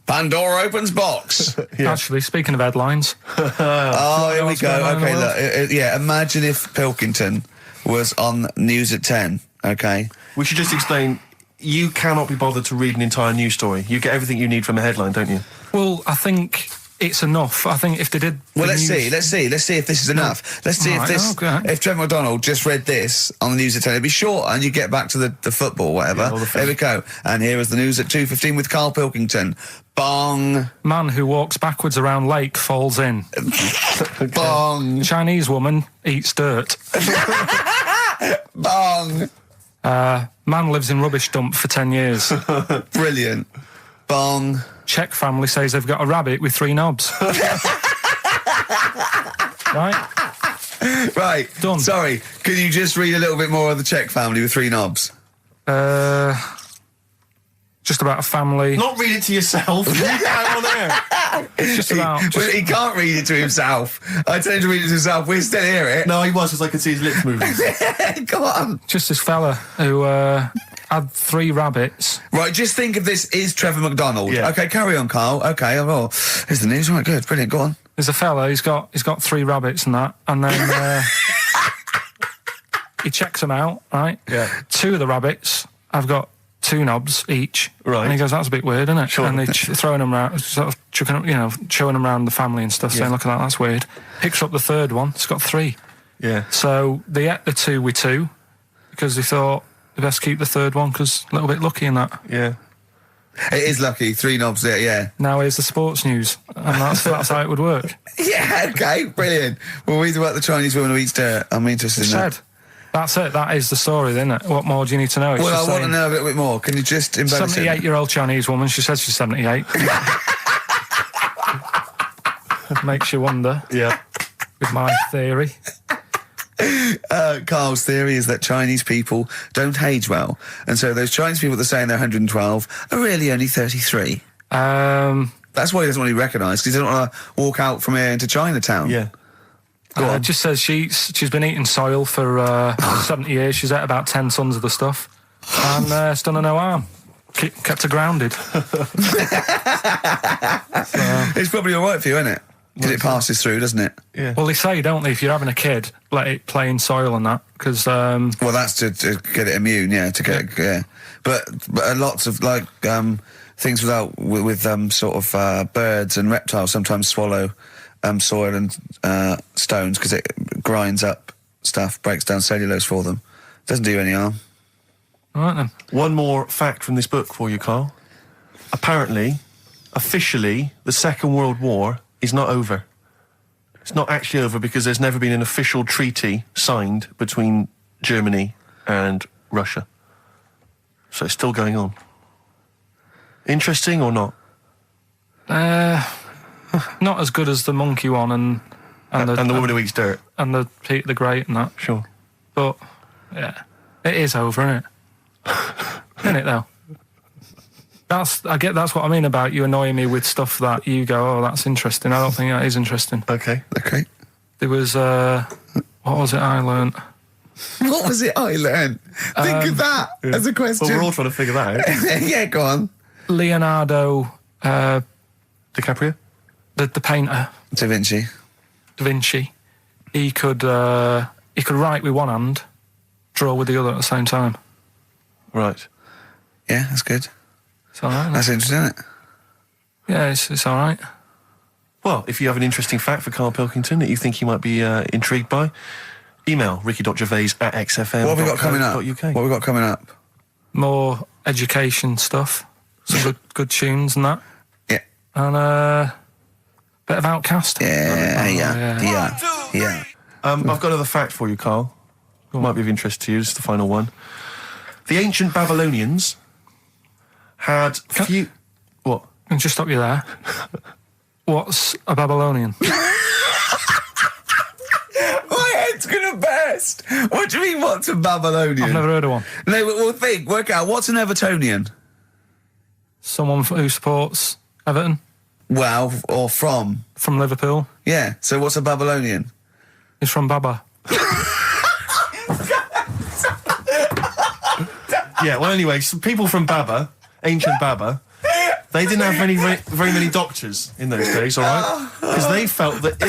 Pandora opens box. Yeah. Actually, speaking of headlines, Oh, here we what's go. going on in the Okay, world? look. Yeah, imagine if Pilkington was on News at 10, okay? We should just explain, you cannot be bothered to read an entire news story. You get everything you need from a headline, don't you? well, I think it's enough. I think if they did... Well, the let's news- see if this is enough. Let's see Right, okay. if Trevor McDonald just read this on the News at 10, it'd be short and you get back to the football, whatever. Yeah, all the Here we go. And here is the news at 2:15 with Karl Pilkington. Bong. Man who walks backwards around lake falls in. Bong. Chinese woman eats dirt. Bong. Man lives in rubbish dump for 10 years. Brilliant. Bong. Czech family says they've got a rabbit with 3 knobs. Right? Right. Done. Sorry, could you just read a little bit more of the Czech family with 3 knobs? Just about a family. Not read it to yourself. Read it out on air. Just about. Well, he can't read it to himself. I tell him to read it to himself. We still hear it. No, he was, because I could see his lips moving. Come on. Just this fella who had 3 rabbits. Right, just think of this is Trevor McDonald. Yeah. Okay, carry on, Karl. Okay, oh, here's the news. Right, good, brilliant. Go on. There's a fella. He's got 3 rabbits and that, and then he checks them out. Right. Yeah. 2 of the rabbits have got 2 knobs each. Right. And he goes, "That's a bit weird, isn't it?" Sure. And they throwing them around, sort of chucking them, showing them around the family and stuff, saying, "Look at that, that's weird." Picks up the 3rd one. It's got 3. Yeah. So they ate the 2 with 2 because they thought they best keep the 3rd one because a little bit lucky in that. Yeah. It is lucky. 3 knobs there, yeah. Now here's the sports news, and that's how it would work. Yeah, okay, brilliant. We'll read about the Chinese woman who eats dirt. I'm interested in that. Said. That's it. That is the story, isn't it? What more do you need to know? It's Well, just I want to saying, know a little bit more. Can you just embellish it? 78-year-old Chinese woman. She says she's 78. Makes you wonder Yeah. with my theory. Karl's theory is that Chinese people don't age well. And so those Chinese people that are saying they're 112 are really only 33. That's why he doesn't want to be recognised, because he doesn't want to walk out from here into Chinatown. Yeah. on. Just says she's been eating soil for 70 years. She's ate about 10 tons of the stuff, and it's done her no harm. Kept her grounded. It's probably all right for you, isn't it? Because it passes through, doesn't it? Yeah. Well, they say, don't they, if you're having a kid, let it play in soil and that, because... Well, that's to get it immune, yeah, to get it, yeah. But lots of, like, things with sort of birds and reptiles sometimes swallow soil and stones because it grinds up stuff, breaks down cellulose for them. Doesn't do you any harm. All right, then. One more fact from this book for you, Carl. Apparently, officially, the Second World War is not over. It's not actually over because there's never been an official treaty signed between Germany and Russia. So it's still going on. Interesting or not? Not as good as the monkey one and the woman who eats dirt. and the Peter the Great and that. Sure. But yeah, it is over, isn't it? Isn't it though? That's what I mean about you annoying me with stuff that you go, oh, that's interesting. I don't think that is interesting. Okay. There was what was it I learnt? What was it I learned? Think of that as a question. Well, we're all trying to figure that out. Yeah, go on. Leonardo DiCaprio? the painter, Da Vinci. Da Vinci, he could write with one hand, draw with the other at the same time. Right. Yeah, that's good. It's all right, isn't it? That's interesting, isn't it? Yeah, it's all right. Well, if you have an interesting fact for Karl Pilkington that you think he might be intrigued by, email ricky.gervais@xfm.co.uk. What have we got coming up? What have we got coming up? More education stuff, some good tunes and that, Yeah. and a bit of Outcast. Yeah. I've got another fact for you, Carl. Might be of interest to you. This is the final one. The ancient Babylonians had few... What? And just stop you there. What's a Babylonian? My head's gonna burst. What do you mean, what's a Babylonian? I've never heard of one. No, but work out, what's an Evertonian? Someone who supports Everton Well, or from. from Liverpool. Yeah, so what's a Babylonian? He's from Baba. Yeah, well, anyway, some people from Baba, ancient Baba, they didn't have very many doctors in those days, all right? Because they felt that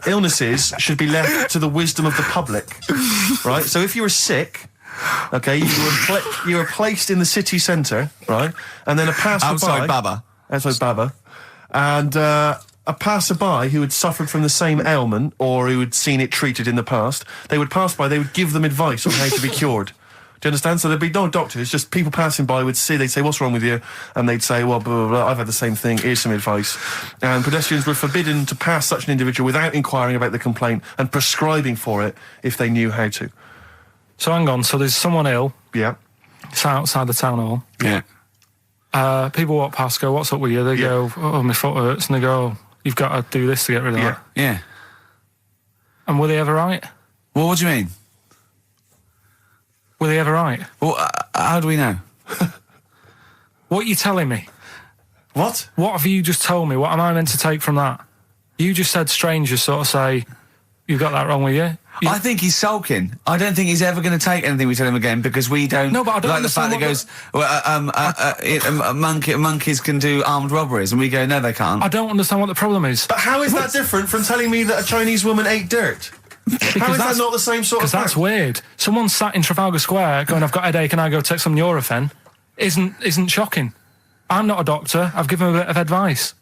illnesses should be left to the wisdom of the public, right? So if you were sick, okay, you were placed in the city centre, right? And then a passerby... Outside Baba. Outside Baba. And a passerby who had suffered from the same ailment or who had seen it treated in the past, they would pass by, they would give them advice on how to be cured. Do you understand? So there'd be no doctors, just people passing by would see, they'd say, what's wrong with you? And they'd say, well, blah, blah, blah, I've had the same thing, here's some advice. And pedestrians were forbidden to pass such an individual without inquiring about the complaint and prescribing for it if they knew how to. So hang on, so there's someone ill. Yeah. It's outside the town hall. Yeah. People walk past, go, what's up with you? They go, oh, my foot hurts. And they go, you've got to do this to get rid of that. Yeah. And were they ever right? Well, what do you mean? Were they ever right? Well, how do we know? What are you telling me? What? What have you just told me? What am I meant to take from that? You just said strangers sort of say, you've got that wrong with you. I think he's sulking. I don't think he's ever going to take anything we tell him again because we don't. No, but I don't like the fact that he goes, monkeys can do armed robberies, and we go, no, they can't. I don't understand what the problem is. But how is that different from telling me that a Chinese woman ate dirt? How is that not the same sort of Because that's fact? weird. Someone sat in Trafalgar Square going, I've got a headache and I go take some Nurofen, isn't shocking. I'm not a doctor. I've given him a bit of advice.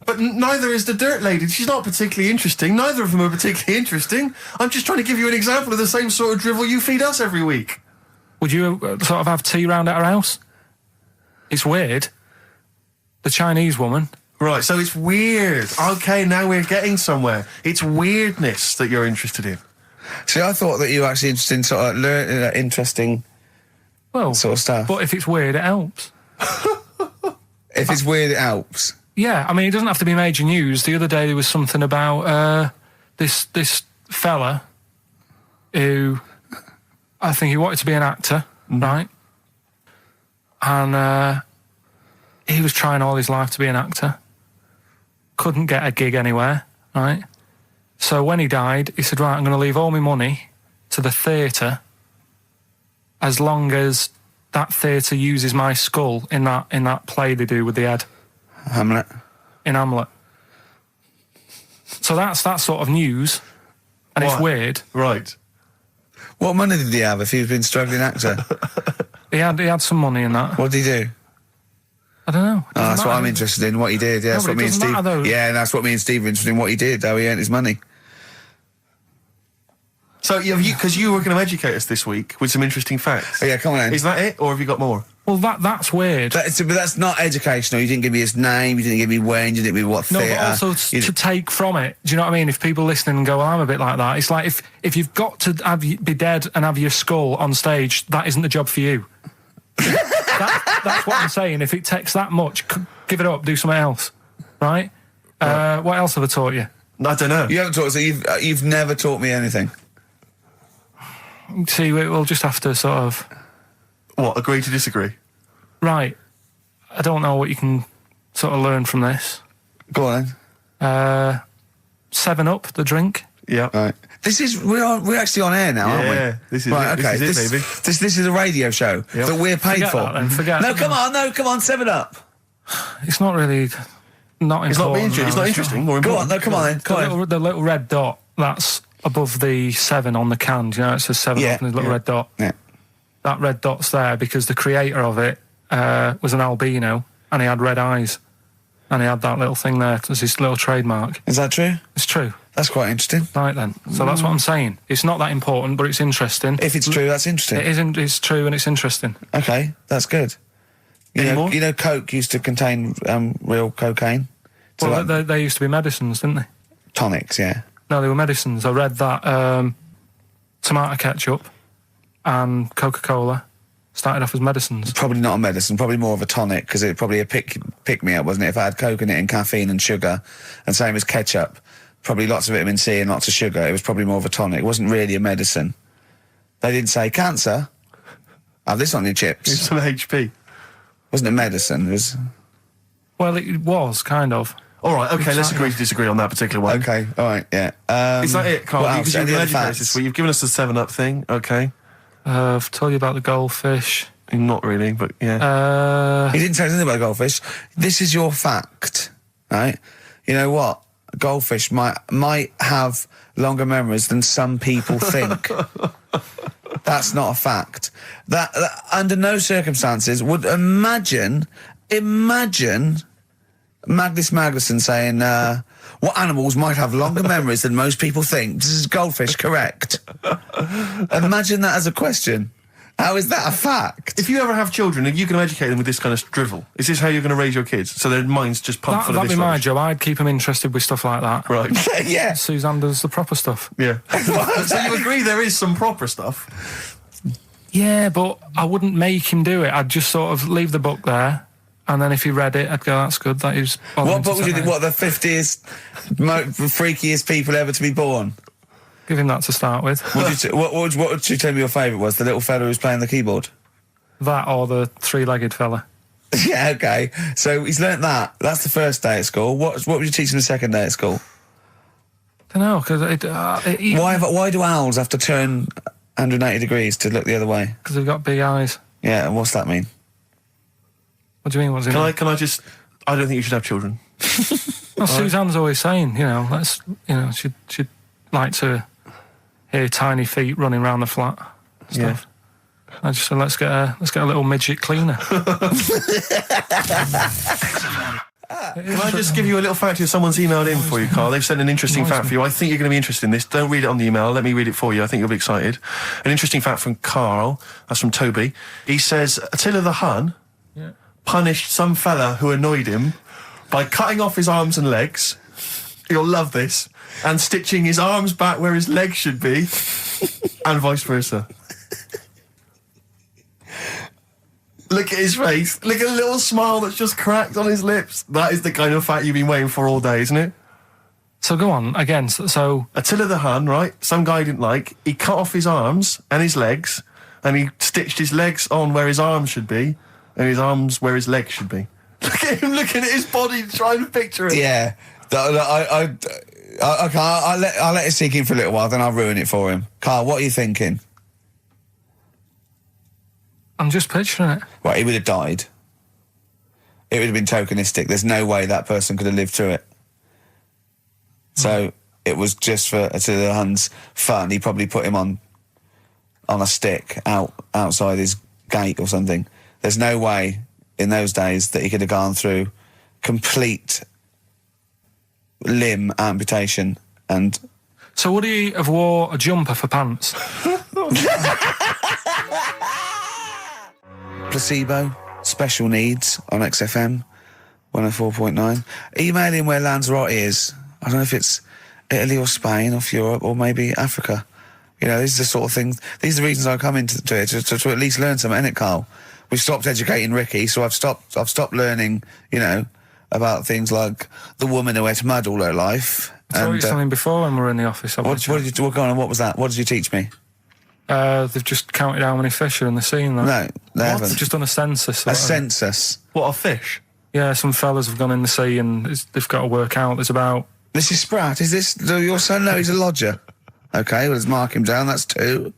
But neither is the dirt lady. She's not particularly interesting. Neither of them are particularly interesting. I'm just trying to give you an example of the same sort of drivel you feed us every week. Would you sort of have tea round at our house? It's weird. The Chinese woman. Right, so it's weird. Okay, now we're getting somewhere. It's weirdness that you're interested in. See, I thought that you were actually interested in sort of interesting Well, sort of stuff. but if it's weird, it helps. If it's weird, it helps. Yeah, I mean, it doesn't have to be major news. The other day there was something about this fella who I think he wanted to be an actor, right? And he was trying all his life to be an actor. Couldn't get a gig anywhere, right? So when he died, he said, right, I'm going to leave all my money to the theatre as long as that theatre uses my skull in that play they do with the head. Hamlet. In Hamlet. So that's that sort of news, and it's What? weird. Right. What money did he have if he'd been a struggling actor? He had some money in that. What did he do? I don't know. Oh, that's what I'm interested in, what he did. Yeah, No, that's but what it me and doesn't Steve... matter, though. Yeah, that's what me and Steve are interested in, what he did, how he earned his money. So, because you were going to educate us this week with some interesting facts. Oh, yeah, come on then. Is that it, or have you got more? Well, that's weird. But that's not educational. You didn't give me his name, you didn't give me when, you didn't give me what No, theatre. but also to take from it. Do you know what I mean? If people listening and go, well, I'm a bit like that. It's like if you've got to be dead and have your skull on stage, that isn't the job for you. That's what I'm saying. If it takes that much, give it up, do something else. Right? What else have I taught you? I don't know. You haven't taught us, so you've never taught me anything. See, we'll just have to sort of... What, agree to disagree? Right. I don't know what you can sort of learn from this. Go on then. 7 Up, the drink. Yeah. Right. We're actually on air now, aren't we? Yeah, this is right, it. okay. This is it, baby. This is a radio show that we're paid Forget for. that then, forget No, it. come on, 7 Up. It's not really... Not It's not, important. it's no, not interesting, more Go on, important. no, come on then. Come on. The little red dot, that's above the 7 on the can. Do you know, it says 7 Yeah, Up and there's a little yeah. red dot. Yeah. That red dot's there because the creator of it was an albino and he had red eyes. And he had that little thing there as his little trademark. Is that true? It's true. That's quite interesting. Right then. So that's what I'm saying. It's not that important, but it's interesting. If it's true, that's interesting. It isn't. It's true and it's interesting. Okay, that's good. Any more? You know, Coke used to contain real cocaine. So Well, like they used to be medicines, didn't they? tonics, yeah. No, they were medicines. I read that tomato ketchup and Coca-Cola started off as medicines. Probably not a medicine, probably more of a tonic, because it probably a pick me up, wasn't it? If I had Coke in it and caffeine and sugar, and same as ketchup, probably lots of vitamin C and lots of sugar. It was probably more of a tonic. It wasn't really a medicine. They didn't say cancer. Have this on your It's chips. some HP. Wasn't a medicine. It was Well, it was kind of. All right, okay, let's Exactly. agree to disagree on that particular one. okay. All right, yeah. Is that it, Carl? What Because else? you've Any been other educated facts? this week. You've given us the 7 Up thing, okay. I've told you about the goldfish. Not really, but yeah. He didn't say anything about goldfish. This is your fact, right? You know what? Goldfish might have longer memories than some people think. That's not a fact. That under no circumstances would imagine Magnus Magnuson saying, what animals might have longer memories than most people think? This is goldfish correct? Imagine that as a question. How is that a fact? If you ever have children, are you going to educate them with this kind of drivel? Is this how you're going to raise your kids? So their minds just pump full of That'd this be my rubbish? job. I'd keep them interested with stuff like that. Right. Yeah. Suzanne does the proper stuff. Yeah. So you agree there is some proper stuff? Yeah, but I wouldn't make him do it. I'd just sort of leave the book there, and then if he read it, I'd go, that's good. That is. What book would you think? What, the 50th freakiest people ever to be born? Give him that to start with. What would you tell me your favourite was? The little fella who's playing the keyboard? That or the three-legged fella. Yeah, okay. So he's learnt that. That's the first day at school. What would you teach him the second day at school? I don't know, because Why do owls have to turn 180 degrees to look the other way? they've got big eyes. Yeah, and what's that mean? What do you mean? What's it mean? Can I just... I don't think you should have children. Well, Suzanne's always saying, she'd like to hear tiny feet running around the flat. Stuff. I just said, let's get a little midget cleaner. Can I just give you a little fact here? Someone's emailed in for you, Carl. They've sent an interesting fact for you. I think you're going to be interested in this. Don't read it on the email. Let me read it for you. I think you'll be excited. An interesting fact from Carl. That's from Toby. He says, Attila the Hun punished some fella who annoyed him by cutting off his arms and legs. You'll love this. And stitching his arms back where his legs should be. And vice versa. Look at his face. Look at the little smile that's just cracked on his lips. That is the kind of fact you've been waiting for all day, isn't it? So go on, again, so... Attila the Hun, right? Some guy didn't like. He cut off his arms and his legs, and he stitched his legs on where his arms should be, and his arms where his legs should be. Look at him looking at his body, trying to picture it. Yeah. Okay, I'll let it sink in for a little while, then I'll ruin it for him. Carl, what are you thinking? I'm just picturing it. Right, he would have died. It would have been tokenistic. There's no way that person could have lived through it. So it was just to the Huns' fun. He probably put him on a stick outside his gate or something. There's no way in those days that he could have gone through complete limb amputation and... So would he have wore a jumper for pants? Placebo, special needs on XFM 104.9. Email in where Lanzarote is. I don't know if it's Italy or Spain or Europe or maybe Africa. You know, these are the sort of things, these are the reasons I come into it, to at least learn something, innit, Carl? We've stopped educating Ricky, so I've stopped learning, you know, about things like the woman who ate mud all her life. I told you something before when we were in the office. What did you go on? What was that? What did you teach me? They've just counted how many fish are in the sea and that. No, they haven't. They've just done a census. A census? What, of fish? Yeah, some fellas have gone in the sea and they've got to work out. There's about... Mrs. Spratt, is this your son? No, he's a lodger. Okay, well, let's mark him down. That's 2.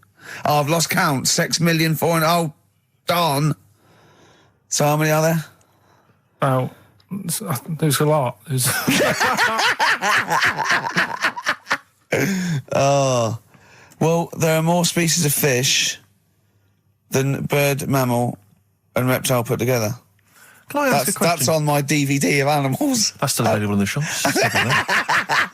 Oh, I've lost count. 6 million, 4... Oh, darn. So how many are there? About... There's a lot. Oh. Well, there are more species of fish than bird, mammal and reptile put together. Can I ask a question? That's on my DVD of animals. That's still available in the shops.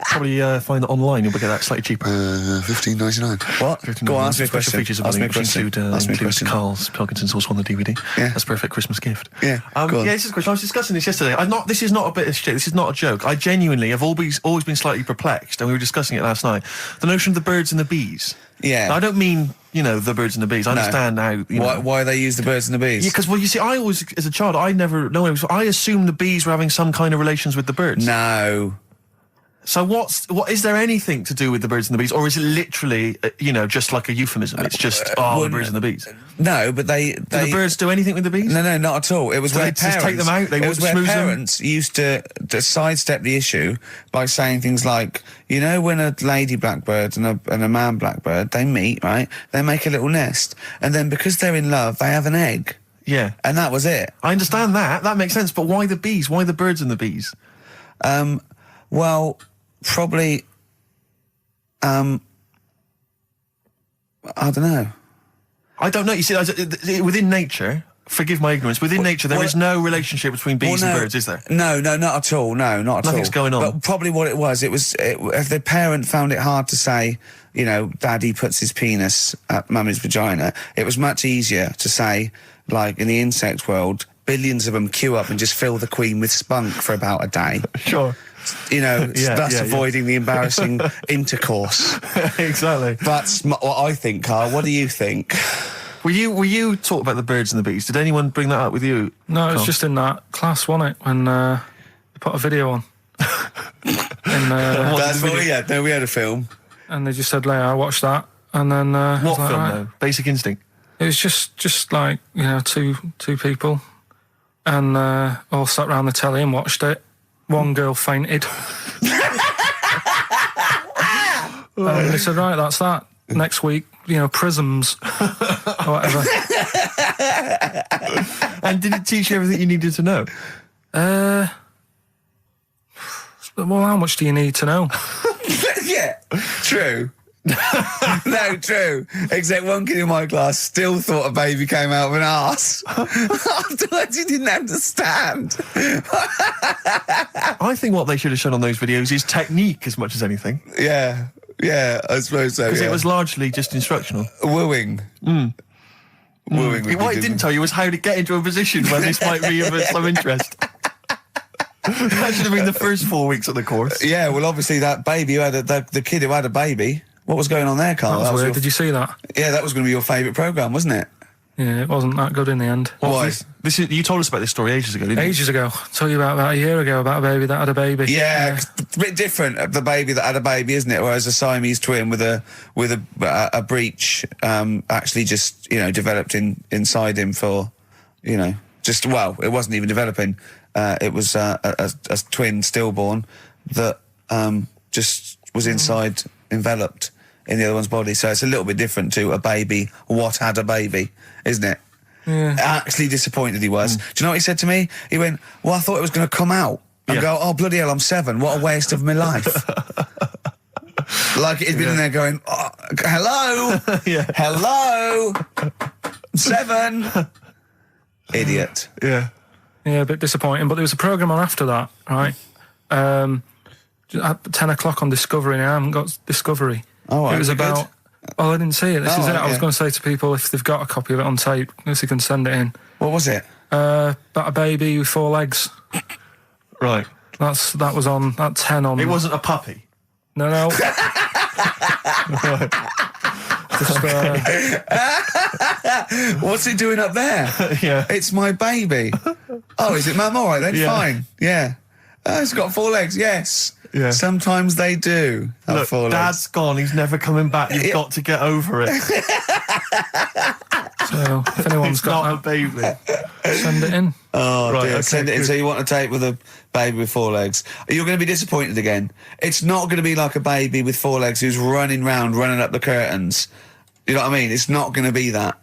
Probably find it online. You'll get that slightly cheaper. $15.99. What? Go on, ask me a question. Features of Ask me a which question. includes Karl Pilkington's also on the DVD. Yeah. That's a perfect Christmas gift. Yeah, go on. Yeah, this is a question. I was discussing this yesterday. This is not a bit of shit. This is not a joke. I genuinely have always been slightly perplexed, and we were discussing it last night. The notion of the birds and the bees. Yeah. Now, I don't mean, you know, the birds and the bees. I understand now. Why they use the birds and the bees? Yeah, because, well, you see, I always, as a child, I never know. I assumed the bees were having some kind of relations with the birds. No. So what is there anything to do with the birds and the bees, or is it literally, you know, just like a euphemism? It's just the birds and the bees. No, but they Do the birds do anything with the bees? No, not at all. It was So where they just parents take them out, they it was where smooth them? parents used to sidestep the issue by saying things like, you know, when a lady blackbird and a man blackbird, they meet, right? They make a little nest, and then because they're in love, they have an egg. Yeah. And that was it. I understand that. That makes sense. But why the bees? Why the birds and the bees? Well, probably, I don't know. I don't know. You see, within nature, forgive my ignorance, within nature there is no relationship between bees and birds, is there? No, not at all. No, not at all. Nothing's going on. But probably what it was, if the parent found it hard to say, you know, daddy puts his penis at mummy's vagina, it was much easier to say, like in the insect world, billions of them queue up and just fill the queen with spunk for about a day. Sure. You know, thus avoiding the embarrassing intercourse. Exactly. That's what I think, Carl. What do you think? Were you taught about the birds and the bees? Did anyone bring that up with you? No, it was Carl? just in that class, wasn't it? When they put a video on. That's what we had. No, we had a film. And they just said, "Leia, I watched that." And then What film, though? Basic Instinct? It was just like, you know, two people, and all sat round the telly and watched it. One girl fainted. And they said, right, that's that. Next week, you know, prisms or whatever. And did it teach you everything you needed to know? Well, how much do you need to know? Yeah, true. No, true. Except one kid in my class still thought a baby came out of an arse. Afterwards, he didn't understand. I think what they should have shown on those videos is technique as much as anything. Yeah, I suppose so. Because yeah. it was largely just instructional. Wooing. Wooing. What it didn't tell you was how to get into a position where this might be of some interest. That should have been the first 4 weeks of the course. Yeah, well, obviously that baby who had the kid who had a baby. What was going on there, Carl? That was weird. Did you see that? Yeah, that was going to be your favourite programme, wasn't it? Yeah, it wasn't that good in the end. Why? You told us about this story ages ago, didn't you? Ages ago. I told you about a year ago about a baby that had a baby. Yeah, it's a bit different. The baby that had a baby, isn't it? Whereas a Siamese twin with a breech actually just, you know, developed inside him for, you know, it wasn't even developing. It was a twin stillborn that just was inside, enveloped in the other one's body. So it's a little bit different to a baby. What had a baby, isn't it? Yeah. Actually disappointed he was. Do you know what he said to me? He went, well, I thought it was going to come out. And go, oh, bloody hell, I'm 7. What a waste of my life. Like he'd been in there going, oh, hello? Hello? 7? Idiot. Yeah. Yeah, a bit disappointing. But there was a programme on after that, right? At 10 o'clock on Discovery, and I haven't got Discovery. Oh, right, it was is it about... good? Oh, I didn't see it. This is it. right, I was yeah. going to say to people, if they've got a copy of it on tape, if they can send it in. What was it? About a baby with 4 legs. Right. That was on at 10 on... It wasn't a puppy. No. Just, What's it doing up there? Yeah. It's my baby. Oh, is it Mum? All right, then, Yeah. fine. Yeah. Oh, it's got 4 legs, yes. Yeah. Sometimes they do have Look, 4 legs. Dad's gone. He's never coming back. You've got to get over it. so, if anyone's It's not got a baby. that, send it in. Oh, Right, dear. okay, Send it in. good. So you want a tape with a baby with 4 legs. You're going to be disappointed again. It's not going to be like a baby with 4 legs who's running up the curtains. You know what I mean? It's not going to be that.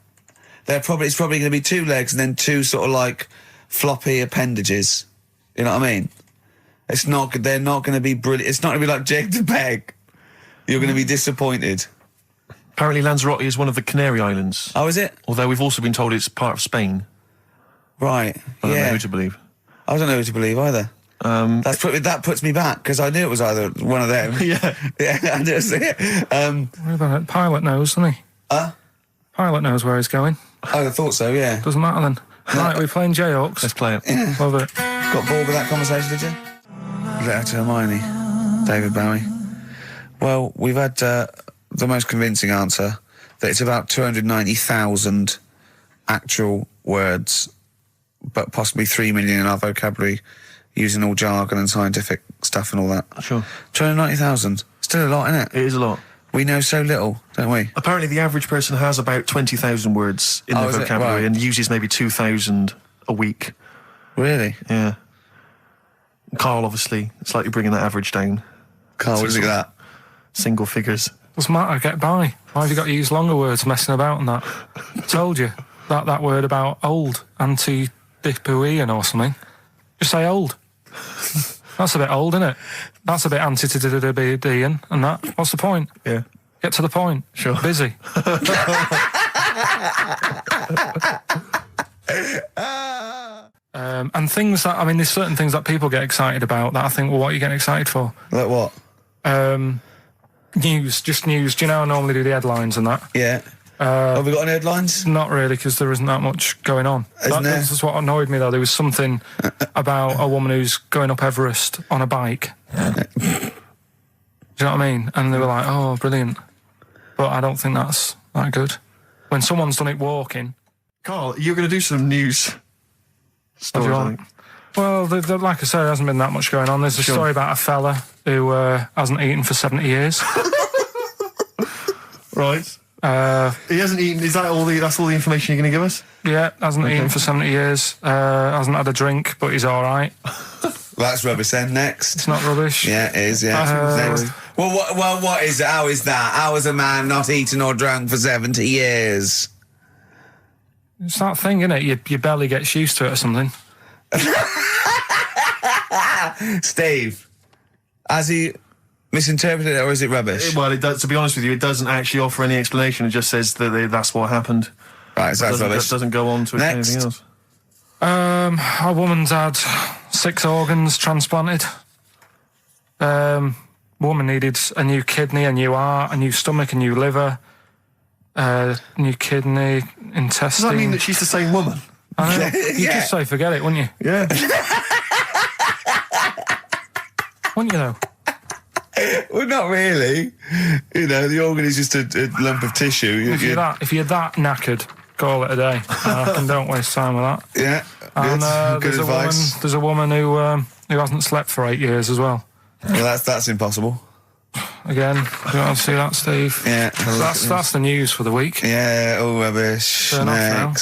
It's probably going to be 2 legs and then 2 sort of like floppy appendages. You know what I mean? It's not. They're not going to be brilliant. It's not going to be like Jake the Peg. You're going to be disappointed. Apparently Lanzarote is one of the Canary Islands. Oh, is it? Although we've also been told it's part of Spain. Right. I don't know Yeah. who to believe. I don't know who to believe either. That puts me back because I knew it was either one of them. Yeah. Yeah, I knew it was it. What about it? Pilot knows, doesn't he? Pilot knows where he's going. I thought so, yeah. Doesn't matter then. Right, we're playing Jayhawks. Let's play it. Love it. Got bored with that conversation, did you? Letter to Hermione, David Bowie. Well, we've had the most convincing answer that it's about 290,000 actual words, but possibly 3 million in our vocabulary, using all jargon and scientific stuff and all that. Sure. 290,000. Still a lot, isn't it? It is a lot. We know so little, don't we? Apparently the average person has about 20,000 words in their is it? vocabulary Right. and uses maybe 2,000 a week. Really? Yeah. Karl, obviously, slightly bringing that average down. Carl, what do you think of that? Single figures. Doesn't matter, get by. Why have you got to use longer words messing about and that? Told you. That word about old, anti-dipuian or something. Just say old. That's a bit old, isn't it? That's a bit anti-dipuian and that. What's the point? Yeah. Get to the point. Sure. Busy. And things that, I mean, there's certain things that people get excited about that I think, well, what are you getting excited for? Like what? News, just news. Do you know I normally do the headlines and that? Yeah. Have we got any headlines? Not really, because there isn't that much going on. Isn't there? That's what annoyed me, though. There was something about a woman who's going up Everest on a bike. Do you know what I mean? And they were like, oh, brilliant. But I don't think that's that good. When someone's done it walking... Karl, you're going to do some news What do stories, you I want? think. Well, like I said, there hasn't been that much going on. There's a story about a fella who hasn't eaten for 70 years. Right. He hasn't eaten. Is that all that's all the information you're going to give us? Yeah, hasn't eaten for 70 years. Hasn't had a drink, but he's all right. That's rubbish then. Next. It's not rubbish. Yeah, it is, yeah. Next. Well, what is it? How is that? How is a man not eaten or drunk for 70 years? It's that thing, isn't it? Your belly gets used to it or something. Steve, has he misinterpreted it or is it rubbish? Well, it does, to be honest with you, it doesn't actually offer any explanation. It just says that that's what happened. Right, so that's rubbish. It doesn't go on to explain Next. anything else. A woman's had 6 organs transplanted. Woman needed a new kidney, a new heart, a new stomach, a new liver, new kidney, intestine. Does that mean that she's the same woman? I know. You'd Yeah. just say forget it, wouldn't you? Yeah. Wouldn't you, though? Well, not really. You know, the organ is just a lump of tissue. If you're that knackered, call it a day. And don't waste time with that. Yeah, And good advice. there's a woman who hasn't slept for 8 years as well. Well, that's impossible. Again, you want to see that, Steve? Yeah. That's the news for the week. Yeah, all rubbish. Turn off now.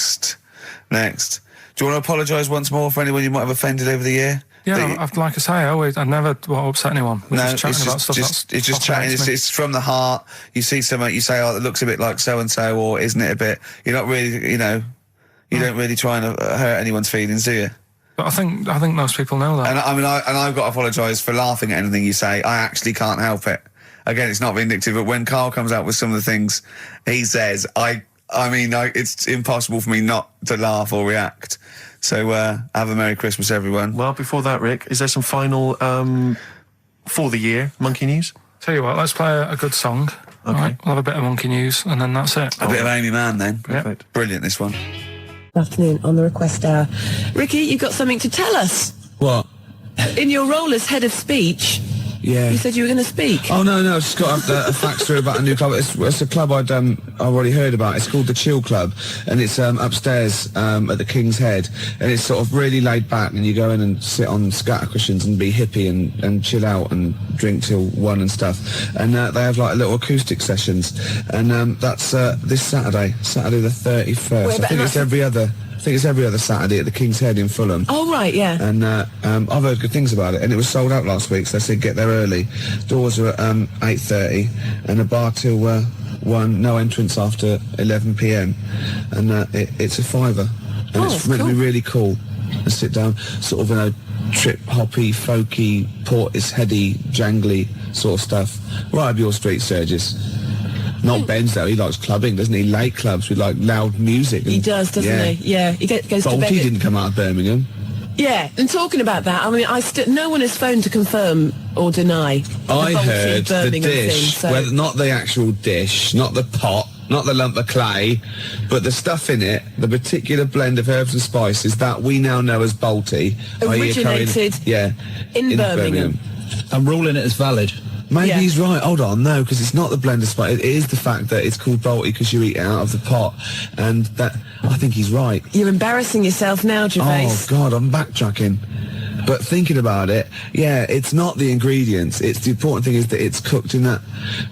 Next. Do you want to apologise once more for anyone you might have offended over the year? Yeah, like I say, I never want to upset anyone. We're just chatting about stuff it's just chatting. It's from the heart. You see something, you say, "Oh, it looks a bit like so and so," or "Isn't it a bit?" You're not really, you know, you don't really try and hurt anyone's feelings, do you? But I think most people know that. And I've got to apologise for laughing at anything you say. I actually can't help it. Again, it's not vindictive, but when Karl comes out with some of the things he says, it's impossible for me not to laugh or react. So, have a Merry Christmas, everyone. Well, before that, Rick, is there some final, for the year, Monkey News? Tell you what, let's play a good song. Okay. Right, we'll have a bit of Monkey News, and then that's it. A bit of Amy Mann, then. Perfect. Brilliant, this one. Good afternoon on the request hour. Ricky, you've got something to tell us. What? In your role as head of speech, Yeah. you said you were going to speak. Oh, no, I've just got a fact through about a new club. It's a club I've already heard about. It's called the Chill Club, and it's upstairs at the King's Head, and it's sort of really laid back, and you go in and sit on scatter cushions and be hippie and chill out and drink till 1 and stuff. And they have like little acoustic sessions, and that's this Saturday the 31st. Wait, I think it's every other Saturday at the King's Head in Fulham. Oh, right, yeah. And I've heard good things about it, and it was sold out last week, so they said get there early. Doors are at 8:30, and a bar till 1, no entrance after 11 p.m, and it's a £5, and it's meant to be really cool. And sit down, sort of, you know, trip-hoppy, folky, Portisheady, jangly sort of stuff. Right up your street, Sturgis. Not Ben's though, he likes clubbing, doesn't he? Late clubs with like loud music. He does, doesn't he? Yeah, he goes to bed. Balti didn't come out of Birmingham. Yeah, and talking about that, I mean, no one has phoned to confirm or deny. I the Balti heard the Birmingham dish, thing, so. not the actual dish, not the pot, not the lump of clay, but the stuff in it, the particular blend of herbs and spices that we now know as Balti. Originated in Birmingham. I'm ruling it as valid. Maybe Yeah. he's right. Hold on, no, because it's not the blend of spice. It is the fact that it's called Balti because you eat it out of the pot, and that I think he's right. You're embarrassing yourself now, Gervais. Oh God, I'm backtracking. But thinking about it, yeah, it's not the ingredients. It's the important thing is that it's cooked in that,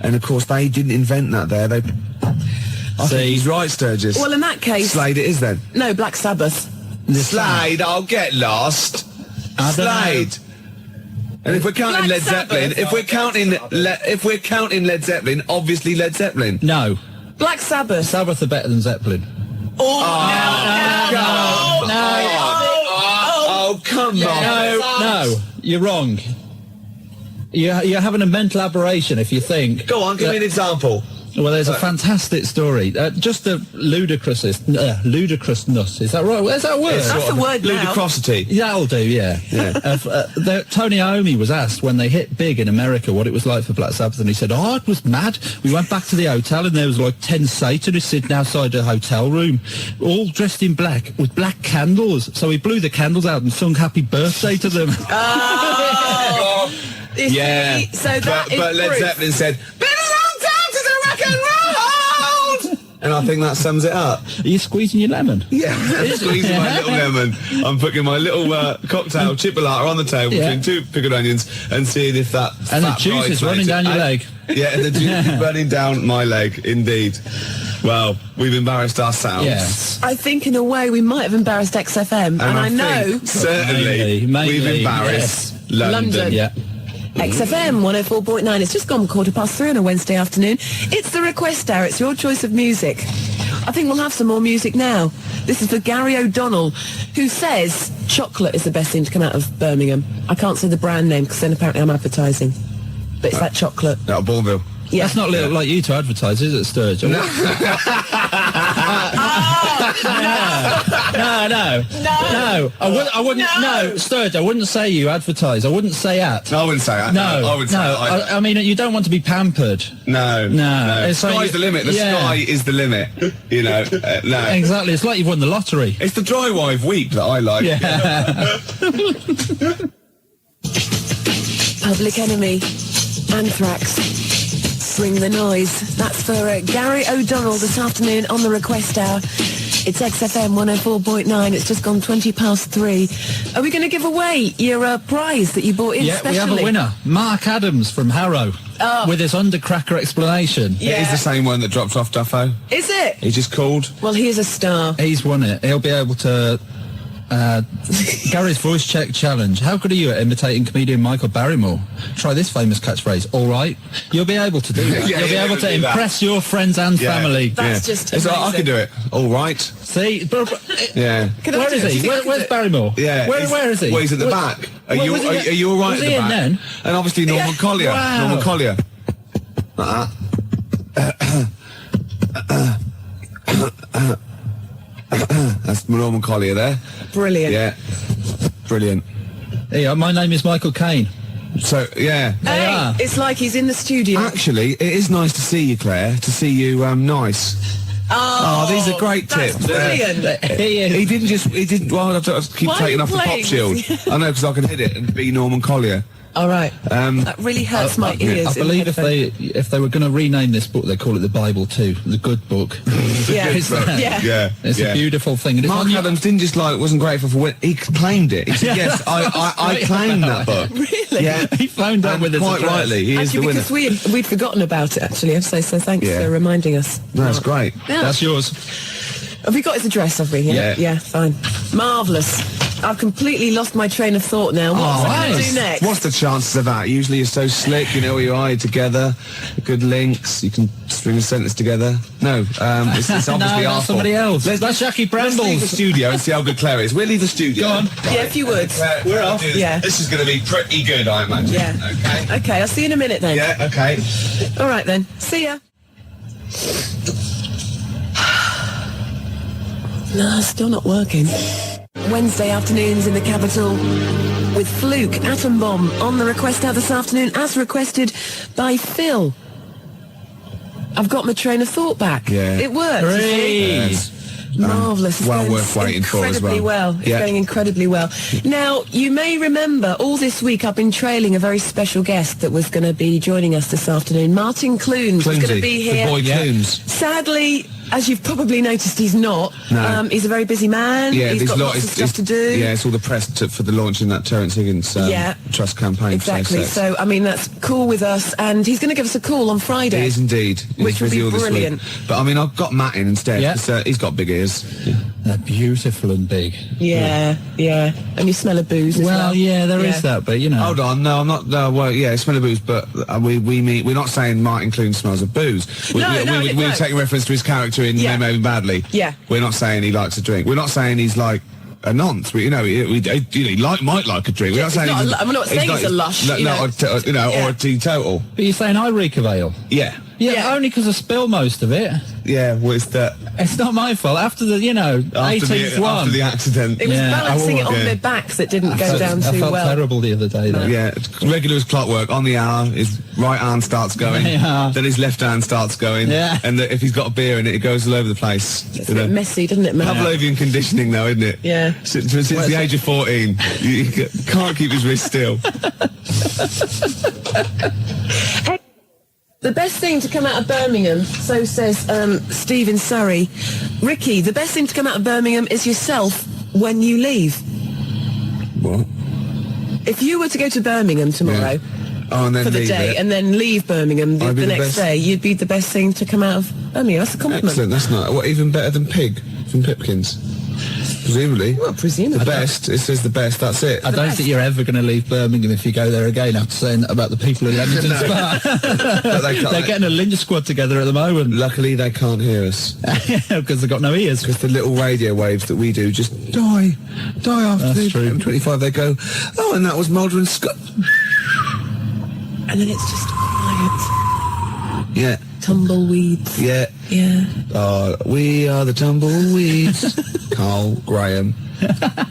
and of course they didn't invent that there. I think he's right, Sturgis. Well, in that case... Slade it is then. No, Black Sabbath. Slade, I'll get lost. I don't Slade. And if we're counting Black Led Zeppelin, Sabbath. if we're counting Led Zeppelin, obviously Led Zeppelin. No. Black Sabbath. Sabbath are better than Zeppelin. Oh, come on. No, you're wrong. You're having a mental aberration if you think... Go on, give me an example. Well, there's a fantastic story. Just the ludicrousness. Is that right? Where's that word? That's a word now. Ludicrosity. That'll do, yeah. Tony Iommi was asked when they hit big in America what it was like for Black Sabbath, and he said, it was mad. We went back to the hotel and there was like 10 Satanists sitting outside a hotel room, all dressed in black, with black candles. So he blew the candles out and sung Happy Birthday to them. Yeah. So that is but Led proof. Zeppelin said, been a long time since a rock and roll! And I think that sums it up. Are you squeezing your lemon? Yeah, I'm squeezing my little lemon. I'm putting my little cocktail chipolata on the table between 2 pickled onions and seeing if that And the fat juice is running down your leg. Yeah, and the juice is running down my leg, indeed. Well, we've embarrassed ourselves. Yes. I think in a way we might have embarrassed XFM, and I know think certainly Mainly, we've embarrassed London. Yeah. XFM 104.9. It's just gone 3:15 on a Wednesday afternoon. It's the request hour. It's your choice of music. I think we'll have some more music now. This is for Gary O'Donnell, who says chocolate is the best thing to come out of Birmingham. I can't say the brand name because then apparently I'm advertising. But it's that chocolate. Out of Bourneville. Yeah. That's not little like you to advertise, is it, Sturge? No. No. I wouldn't. No, Sturge. I wouldn't say you advertise. I wouldn't say at. No, I wouldn't say that. No, I would say that. I mean, you don't want to be pampered. No. It's like Sky's the limit. The sky is the limit. You know. No. Exactly. It's like you've won the lottery. It's the dry wife weep that I like. Yeah. Public Enemy. Anthrax. Bring the noise. That's for Gary O'Donnell this afternoon on the request hour. It's XFM 104.9. It's just gone 3:20. Are we going to give away your prize that you bought in Yeah, specially? we have a winner. Mark Adams from Harrow. With his undercracker explanation. Yeah. It is the same one that dropped off Duffo. Is it? He just called. Well, he is a star. He's won it. He'll be able to Gary's voice check challenge. How good are you at imitating comedian Michael Barrymore? Try this famous catchphrase. All right. You'll be able to do that. Yeah, You'll be able to impress your friends and family. That's just It's like, I amazing. can do it. All right. See? Yeah. Where is he? Where's Barrymore? Yeah. Where is he? Well, he's at the back. Are Where you was he at- are you all right was at he the in back? then? And obviously Norman Collier. Wow. Norman Collier. Like that. That's Norman Collier there. Brilliant. Yeah. Brilliant. Hey, my name is Michael Caine. So, yeah. They Hey, are. it's like he's in the studio. Actually, it is nice to see you, Claire. To see you, nice. Oh, these are great that's tips. brilliant. He didn't. Well, I have to keep Why are taking you off the pop playing? shield. I know, because I can hit it and be Norman Collier. All right. That really hurts my ears. I in the believe headphones. if they were going to rename this book, they call it the Bible too, the good book. Yeah. It's, Yeah. it's a beautiful thing. And it's Mark on your- Adams didn't just wasn't grateful for when he claimed it. He said, yes, I claimed that book. Really? Yeah. He phoned up And with his quite address. rightly, he is the Actually, winner. because we'd forgotten about it, actually. So thanks Yeah. for reminding us. No, that's great. Yeah. That's yours. Have we got his address, have we? Yeah. Yeah, fine. Marvellous. I've completely lost my train of thought now. What's I going to do next? What's the chances of that? Usually you're so slick, you know where you are, you're together, good links, you can string a sentence together. No, it's obviously No, that's our somebody fault. else. That's Jackie Let's leave the Brambles. studio and see how good Claire is. We'll leave the studio. Go on. Yeah, if you would. We're off. Yeah. This is going to be pretty good, I imagine. Yeah. Okay. Okay, I'll see you in a minute then. Yeah, okay. All right then. See ya. No, still not working. Wednesday afternoons in the capital with Fluke Atom Bomb on the request out this afternoon as requested by Phil. I've got my train of thought back. Yeah. It worked. you see? Yes. Marvellous. It's well going worth waiting for as incredibly well. It's Yeah. going incredibly well. Now, you may remember all this week I've been trailing a very special guest that was going to be joining us this afternoon. Martin Clunes was going to be here. The boy Clunes. Sadly, as you've probably noticed, he's not. No. He's a very busy man. Yeah, he's there's got lot- lots of stuff to do. Yeah, it's all the press for the launch in that Terence Higgins Yeah. trust campaign. Exactly. So, I mean, that's cool with us. And he's going to give us a call on Friday. He is indeed. He's Which would busy be all this week. brilliant. But I mean, I've got Matt in instead. Yeah. 'Cause, he's got big ears. They're beautiful and big. Yeah. And you smell of booze as well. Well, yeah, there is that, but you know. Hold on, no, I'm not. No, well, yeah, smell of booze, but we mean we're not saying Martin Clune smells of booze. We were taking reference to his character in Yeah. Maybe Badly. Yeah. We're not saying he likes a drink. We're not saying he's like a nonce. We, might like a drink. We're not saying not he's a lu- I'm not saying he's a lush, No, you know. Yeah. or a teetotal. But you're saying I reek of ale? Yeah. Yeah, only because I spill most of it. Yeah, well, it's that It's not my fault. After the, 18th one. after the accident. It was Yeah. balancing it on Yeah. their back that didn't go down I too felt well. terrible the other day, though. Yeah, it's regular as clockwork. On the hour, his right hand starts going, Yeah. then his left hand starts going, Yeah. and if he's got a beer in it, it goes all over the place. It's a bit messy, doesn't it, man? Pavlovian conditioning, though, isn't it? Yeah. Since the age of 14, you can't keep his wrist still. The best thing to come out of Birmingham, so says Steve in Surrey. Ricky, the best thing to come out of Birmingham is yourself when you leave. What? If you were to go to Birmingham tomorrow Oh, and then for the leave day it. and then leave Birmingham the I'd be the next best. day, you'd be the best thing to come out of Birmingham. That's a compliment. Excellent. That's not what even better than Pig from Pipkins. Presumably. Well, presumably. The best. It says the best. That's it. I don't think you're ever going to leave Birmingham if you go there again after saying that about the people in Leamington Spa. But they can't- They're getting a lynch squad together at the moment. Luckily, they can't hear us. Because they've got no ears. Because the little radio waves that we do just die after That's the true. M25. They go, oh, and that was Mulder and Scott. And then it's just quiet. Yeah, Tumbleweeds. yeah. Yeah. We are the tumbleweeds. Carl Graham.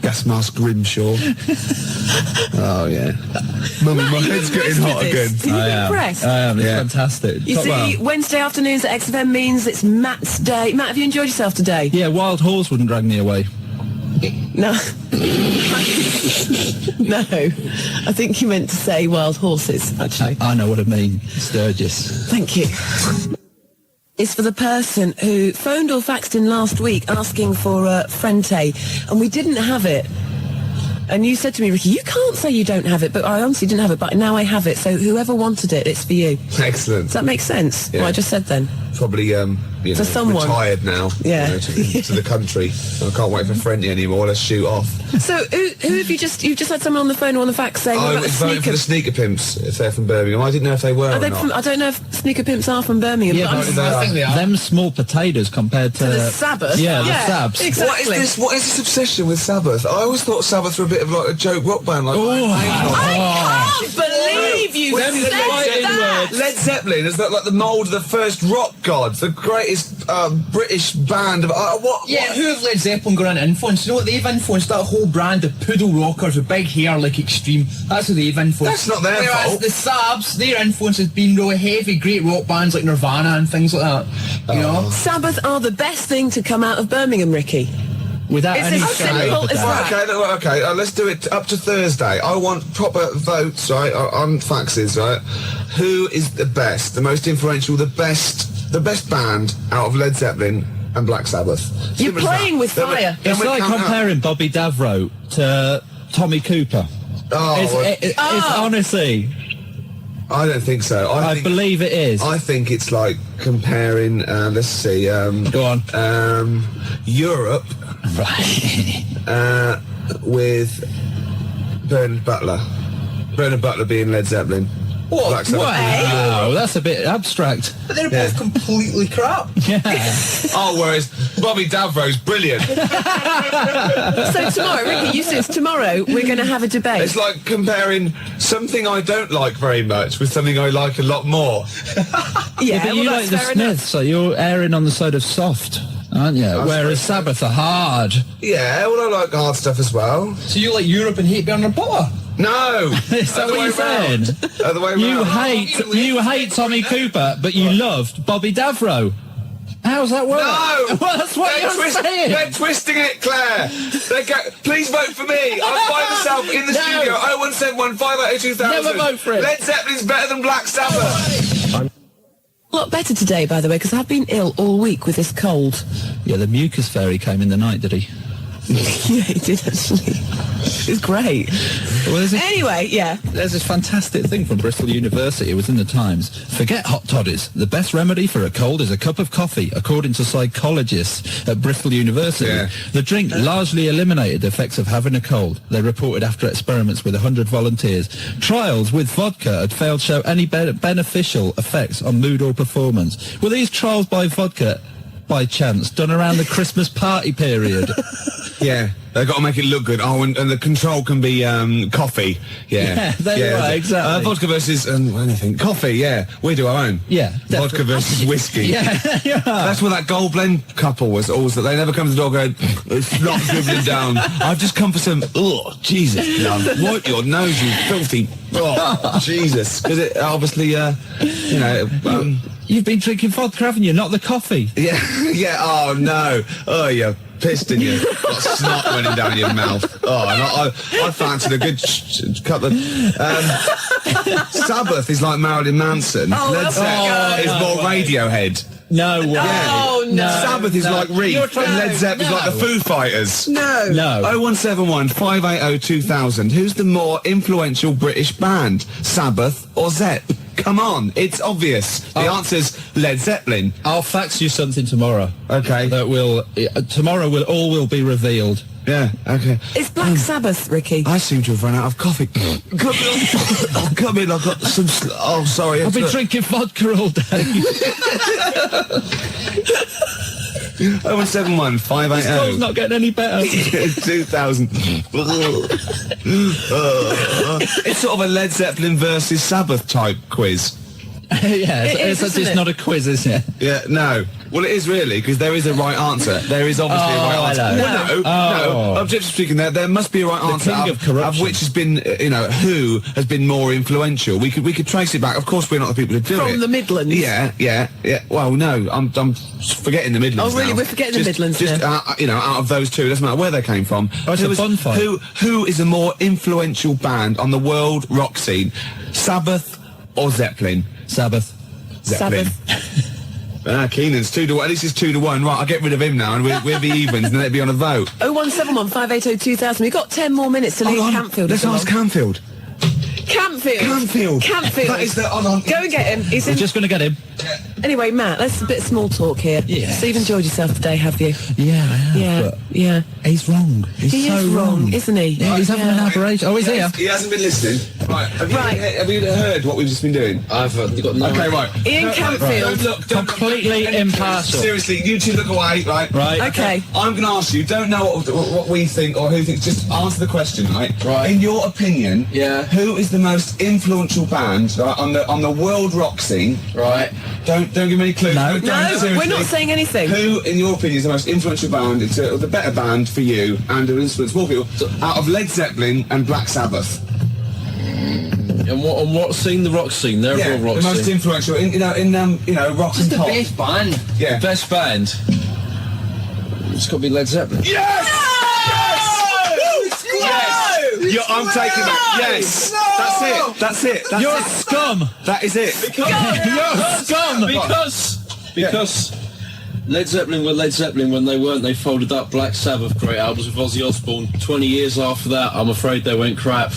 Gas mask Grimshaw. Oh, yeah. Mummy, my head's getting hot again. Are you impressed? I am. It's Yeah. fantastic. You see, Wednesday afternoons at XFM means it's Matt's day. Matt, have you enjoyed yourself today? Yeah, Wild Horse wouldn't drag me away. No. No. I think you meant to say wild horses, actually. I know what I mean. Sturgis. Thank you. It's for the person who phoned or faxed in last week asking for Frente, and we didn't have it. And you said to me, Ricky, you can't say you don't have it, but I honestly didn't have it, but now I have it, so whoever wanted it, it's for you. Excellent. Does that make sense? Yeah. What I just said then? probably For someone. retired now. Yeah. To the country. I can't wait for Frenty anymore. Let's shoot off. So who have you've just had someone on the phone or on the fax saying I about was the voting for sneaker? the sneaker pimps if they're from Birmingham. I didn't know if they were Are or they not. from, I don't know if sneaker pimps are from Birmingham. Yeah, but but I think they are. Them small potatoes compared to the Sabbath. Yeah, the Sabs. Exactly. What is this obsession with Sabbath? I always thought Sabbath were a bit of like a joke rock band. Like, I can't believe you Them said that. Led Zeppelin is like the mould of the first rock gods, the greatest British band of what? Yeah, who have Led Zeppelin gone on influence? You know what they've influenced? That whole brand of poodle rockers with big hair like Extreme. That's who they've influenced. That's not their Whereas fault. the Sabs, their influence has been really heavy, great rock bands like Nirvana and things like that. You know? Sabbath are the best thing to come out of Birmingham, Ricky. Without It's any as shadow simple of a as doubt. that. Okay, let's do it up to Thursday. I want proper votes, right, on faxes, right? Who is the best, the most influential, the best band out of Led Zeppelin and Black Sabbath? You're Simple as playing that. with Then we- fire. then It's we like count up. comparing Bobby Davro to Tommy Cooper. It's honestly, I don't think so. I believe it is. I think it's like comparing, let's see, Go on. Europe Right. with Bernard Butler. Bernard Butler being Led Zeppelin. What? Black Sabbath. Wow, that's a bit abstract. But they're both completely crap. Yeah. Oh, whereas Bobby Davro's brilliant. So tomorrow, Ricky, you said tomorrow we're going to have a debate. It's like comparing something I don't like very much with something I like a lot more. yeah, But well, you that's like the fair enough. Smiths, so you're erring on the side of soft, aren't you? Whereas Sabbath are hard. Yeah, well, I like hard stuff as well. So you like Europe and hate Bernard Butler? No! Is that Other what way you're saying? round. Other way You round. you hate Tommy Cooper, but you loved Bobby Davro. How's that work? No! Well, that's what you're saying. They're twisting it, Claire. Please vote for me. I'm by myself in the No. studio. 0171 580 2000. Never vote for it. Led Zeppelin's better than Black Sabbath. A lot better today, by the way, because I've been ill all week with this cold. Yeah, the mucus fairy came in the night, did he? Yeah, he did actually. It was great. Well, Anyway, yeah. There's this fantastic thing from Bristol University. It was in the Times. Forget hot toddies. The best remedy for a cold is a cup of coffee, according to psychologists at Bristol University. Yeah. The drink largely eliminated the effects of having a cold, they reported after experiments with 100 volunteers. Trials with vodka had failed to show any beneficial effects on mood or performance. Were these trials by vodka, by chance, done around the Christmas party period? Yeah, they've got to make it look good. Oh, and the control can be coffee. Yeah, there you are, exactly. Vodka versus anything. Coffee, yeah. We do our own. Yeah, Vodka definitely. versus whiskey. Yeah, yeah. That's what that gold blend couple was always. That they never come to the door going, it's not dribbling down. I've just come for some. Oh, Jesus, love. Wipe your nose, you filthy. Oh, Jesus. Because it obviously, You've been drinking vodka, haven't you? Not the coffee. yeah, yeah. Oh no. Oh, you're pissed and you got snot running down your mouth. Oh, and I fancied a good couple of. Sabbath is like Marilyn Manson. Led Zeppelin is more Radiohead. No way. Oh, no. Sabbath is like Reef, You're and trying- Led Zeppelin is like the Foo Fighters. No. No. 0171 580 2000. Who's the more influential British band, Sabbath or Zepp? Come on, it's obvious. The answer's Led Zeppelin. I'll fax you something tomorrow. Okay. That will tomorrow will be revealed. Yeah, okay. It's Black Sabbath, Ricky. I seem to have run out of coffee. Come in, I've got some... oh, sorry. I've been drinking vodka all day. 0171 Cold's 580 not getting any better. 2000. It's sort of a Led Zeppelin versus Sabbath type quiz. Yeah, It is, it's isn't it? not a quiz, is it? Yeah, no. Well, it is really, because there is a right answer. There is obviously a right I answer. know. Well, no. Objectively speaking, there must be a right answer. king of corruption. which has been, who has been more influential. We could trace it back. Of course, we're not the people who do it. From the Midlands. Yeah. Well, no, I'm forgetting the Midlands. Oh, really? now. We're forgetting the Midlands Just now. out of those two, it doesn't matter where they came from. Oh, it's a fun fight. Who is a more influential band on the world rock scene, Sabbath or Zeppelin? Sabbath. Zeppelin. Sabbath. Keenan's 2-1. At least it's 2-1. Right, I'll get rid of him now, and we'll be evens, and then it'll be on a vote. 0171 580 2000. We've got 10 more minutes to leave Campfield. Let's ask Campfield. Campfield. Campfield. Campfield. That is the... Hold on. Go and get him. He's We're in. just going to get him. Anyway, Matt, let's a bit of small talk here. Yeah. So you've enjoyed yourself today, have you? Yeah, I have. Yeah, But yeah. he's wrong. He's He so is wrong, isn't he? Yeah, he's having an aberration. Oh, he's here. He hasn't been listening. Right. Right. Have you heard what we've just been doing? I've got no. Okay, right. Ian Campfield. Completely impartial. Seriously, you two look away, right? Right. Okay. I'm going to ask you, don't know what we think or who thinks, just answer the question, right? Right. In your opinion, Yeah. who is the most influential band, right, on the world rock scene? Right. Don't give me any clues. No. No, seriously. we're not saying anything. Who, in your opinion, is the most influential band, the better band for you, and who influenced more people, out of Led Zeppelin and Black Sabbath? And what scene? The rock scene. They're all rock the most scene. influential in rock Just and the pop. best band. Yeah. Best band. It's got to be Led Zeppelin. Yes! Yes! I'm taking that. Yes! That's it. You're a scum. That is it. You're a scum. Because Led Zeppelin were Led Zeppelin when they weren't. They folded up. Black Sabbath, great albums with Ozzy Osbourne. 20 years after that, I'm afraid they went crap.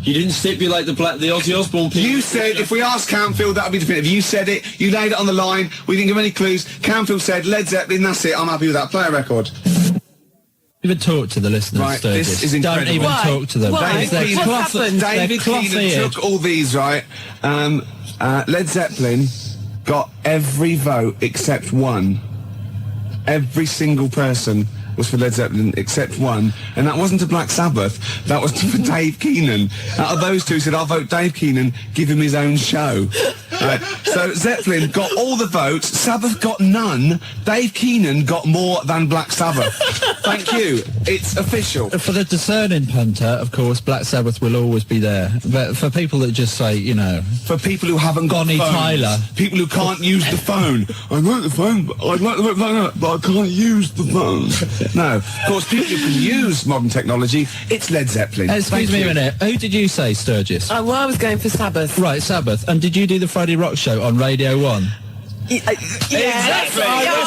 You didn't stipulate the Ozzy Osbourne people. You said, if we asked Campfield, that would be definitive. You said it, you laid it on the line, we didn't give any clues. Campfield said, Led Zeppelin, that's it, I'm happy with that. Play a record. Even talk to the listeners, Right, Sturgis. this is incredible. Don't even Why? talk to them. Why? They're What's cloth- happened? they're David Keenan cloth-eared. took all these, right? Led Zeppelin got every vote except one. Every single person was for Led Zeppelin except one, and that wasn't to Black Sabbath, that was for Dave Keenan. Out of those two, said, I'll vote Dave Keenan, give him his own show. So Zeppelin got all the votes, Sabbath got none, Dave Keenan got more than Black Sabbath. Thank you, it's official. For the discerning punter, of course, Black Sabbath will always be there. But for people that just say, you know, For people who haven't got Bonnie phones, Tyler. people who can't use the phone. I like the phone, I'd like the phone, but I can't use the phone. No, of course, people who can use modern technology, it's Led Zeppelin. excuse Thank me you. a minute, who did you say, Sturgis? Well, I was going for Sabbath. Right, Sabbath. And did you do the Friday Rock Show on Radio 1? Exactly. Arrest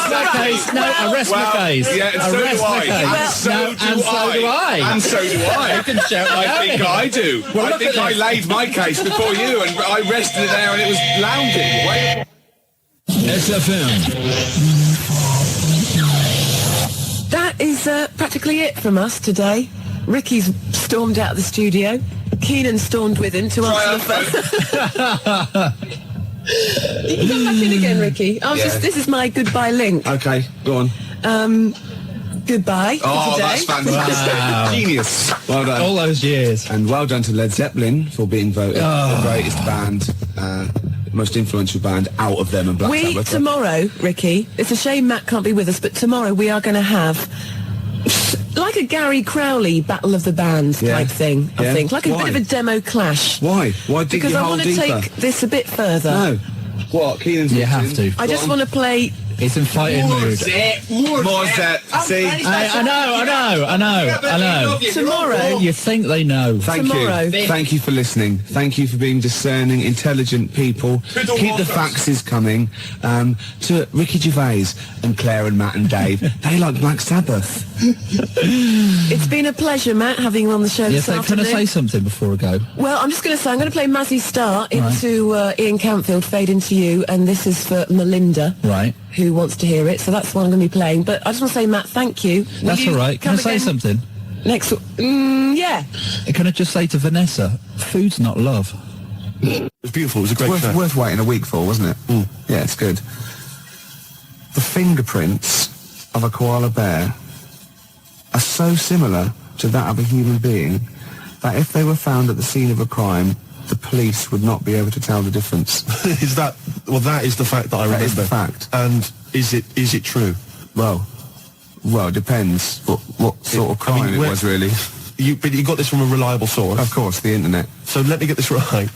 my case. No, arrest my case. Yeah, and so Arrest do my I. case. And so do I. And so do I. You can shout like I think I do. Well, I look think at I this. laid my case before you, and I rested it there, and it was lounging. Wait. XFM. That is practically it from us today. Ricky's stormed out of the studio. Keenan stormed with him to answer the phone. You can come back in again, Ricky. This is my goodbye link. Okay, go on. Goodbye for Oh, today. that's fantastic. Wow. Genius. Well done. All those years. And well done to Led Zeppelin for being voted the greatest band, most influential band out of them and Black We, Sabbath. tomorrow, Ricky, it's a shame Matt can't be with us, but tomorrow we are going to have like a Gary Crowley Battle of the Bands Yeah. type thing, I Yeah. think. Like a Why? bit of a demo clash. Why? Why dig Because your I hole want to deeper? take this a bit further. No. What? Keenan's You have watching. to. I just want to play... It's in fighting mood. More Zep. See? I know. Tomorrow... You think they know. Thank Tomorrow. you. Thank you for listening. Thank you for being discerning, intelligent people. Keep the faxes coming. To Ricky Gervais and Claire and Matt and Dave. They like Black Sabbath. It's been a pleasure, Matt, having you on the show Yes, this can I afternoon. say something before I go? Well, I'm just going to say, I'm going to play Mazzy Star into Ian Campfield, Fade Into You, and this is for Melinda, Right. who wants to hear it, so that's what I'm going to be playing. But I just want to say, Matt, thank you. Will That's you all right. Can I come say again something? Next... yeah. Can I just say to Vanessa, food's not love. It was beautiful. It was a great show. Worth waiting a week for, wasn't it? Yeah, it's good. The fingerprints of a koala bear are so similar to that of a human being that if they were found at the scene of a crime, the police would not be able to tell the difference. Is that? Well, that is the fact that I remember. That is the fact. And is it true? Well, it depends what sort of crime it where- was, really. But you got this from a reliable source. Of course, the internet. So let me get this right.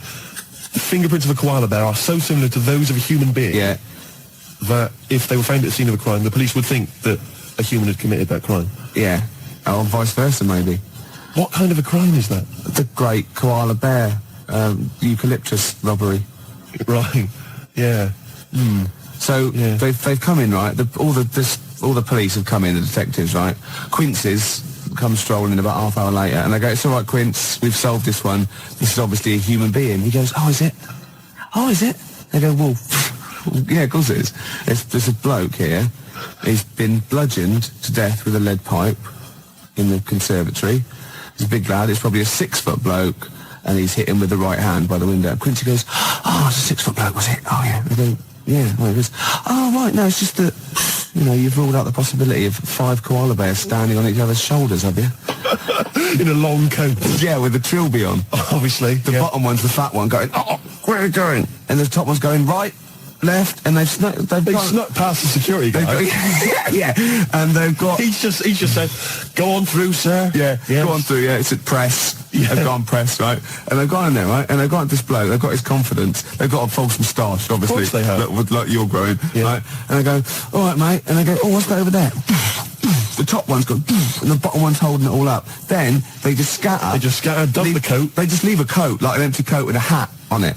The fingerprints of a koala bear are so similar to those of a human being Yeah. that if they were found at the scene of a crime, the police would think that a human had committed that crime. Yeah. Or vice versa, maybe. What kind of a crime is that? The great koala bear eucalyptus robbery. Right. Yeah. So Yeah. they've come in, right? All the police have come in, the detectives, right? Quincy's come strolling in about half hour later, and they go, "It's all right, Quince, we've solved this one. This is obviously a human being." He goes, "Oh, is it? Oh, is it?" They go, "Well, Yeah, of course it is. There's a bloke here. He's been bludgeoned to death with a lead pipe in the conservatory. He's a big lad. It's probably a 6-foot bloke, and he's hit him with the right hand by the window. Quincy goes, "Oh, it's a 6-foot bloke, was it?" "Oh, yeah." I go, "Yeah." Well, he goes, "Oh, right, no, it's just that, you've ruled out the possibility of 5 koala bears standing on each other's shoulders, have you?" In a long coat. Yeah, with the trilby on. Obviously. The bottom one's the fat one going, "Oh, where are you going?" And the top one's going right, left, and they've snuck past the security guy. yeah, and they've got... He's just said, "Go on through, sir." Yeah, go on through, yeah, it's at press. Yeah. They've gone press, right? And they've gone in there, right? And they've got this bloke, they've got his confidence, they've got a false moustache, obviously. Of course they have. Like you're growing, Yeah. right? And they go, "All right, mate," and they go, "Oh, what's that over there?" The top one's gone, and the bottom one's holding it all up. Then they just scatter. Dump the coat. They just leave a coat, like an empty coat with a hat on it.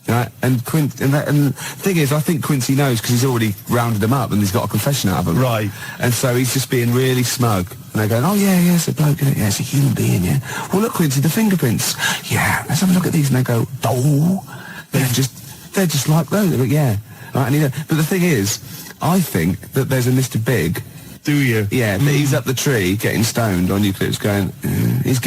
Right? And the thing is, I think Quincy knows because he's already rounded them up and he's got a confession out of them. Right. And so he's just being really smug. And they're going, "Oh, yeah, it's a bloke, yeah, it's a human being, yeah. Well, look, Quincy, the fingerprints. Yeah, let's have a look at these." And they go, "Oh, they're just like those." But yeah. Right? And but the thing is, I think that there's a Mr. Big. Do you? Yeah, but he's up the tree getting stoned on eucalyptus going, he's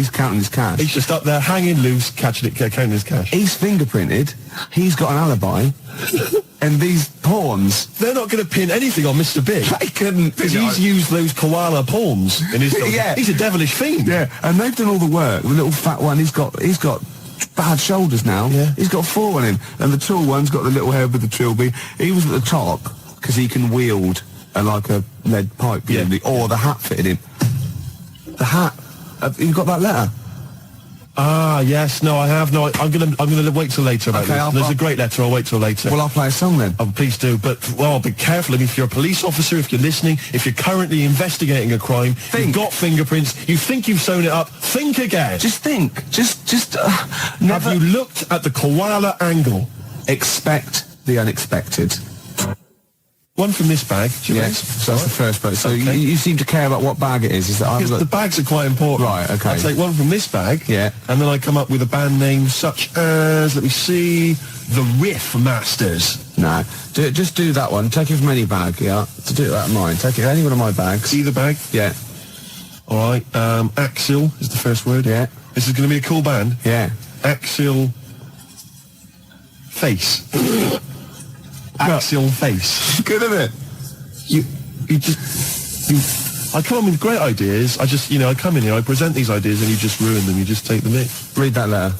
counting his cash. He's just up there hanging loose, counting his cash. He's fingerprinted, he's got an alibi, and these pawns... They're not going to pin anything on Mr. Big. They couldn't... Because he's used those koala pawns in his... Yeah. He's a devilish fiend. Yeah, and they've done all the work. The little fat one, he's got bad shoulders now. Yeah. He's got 4 on him. And the tall one's got the little head with the trilby. He was at the top, because he can wield... like a lead pipe, presumably, or the hat fitted him. The hat. You've got that letter? Ah, yes. No, I have. No, I'm gonna wait till later about Okay, this. There's a great letter. I'll wait till later. Well, I'll play a song then. Oh, please do. But, well, be careful. I mean, if you're a police officer, if you're listening, if you're currently investigating a crime, you've got fingerprints, you think you've sewn it up, think again. Just think. Have you looked at the koala angle? Expect the unexpected. One from this bag. Yes, so that's the first bag. So Okay. you seem to care about what bag it is. Is that Because the bags are quite important. Right, okay. I take one from this bag. Yeah. And then I come up with a band name such as, let me see, the Riff Masters. No, just do that one. Take it from any bag, yeah. To do that of mine. Take it any one of my bags. Either bag. Yeah, All right. Axil is the first word. Yeah. This is going to be a cool band. yeah. Axil Face. Axial Face. Good, isn't it? I come in with great ideas. I come in here, I present these ideas, and you just ruin them. You just take them in. Read that letter.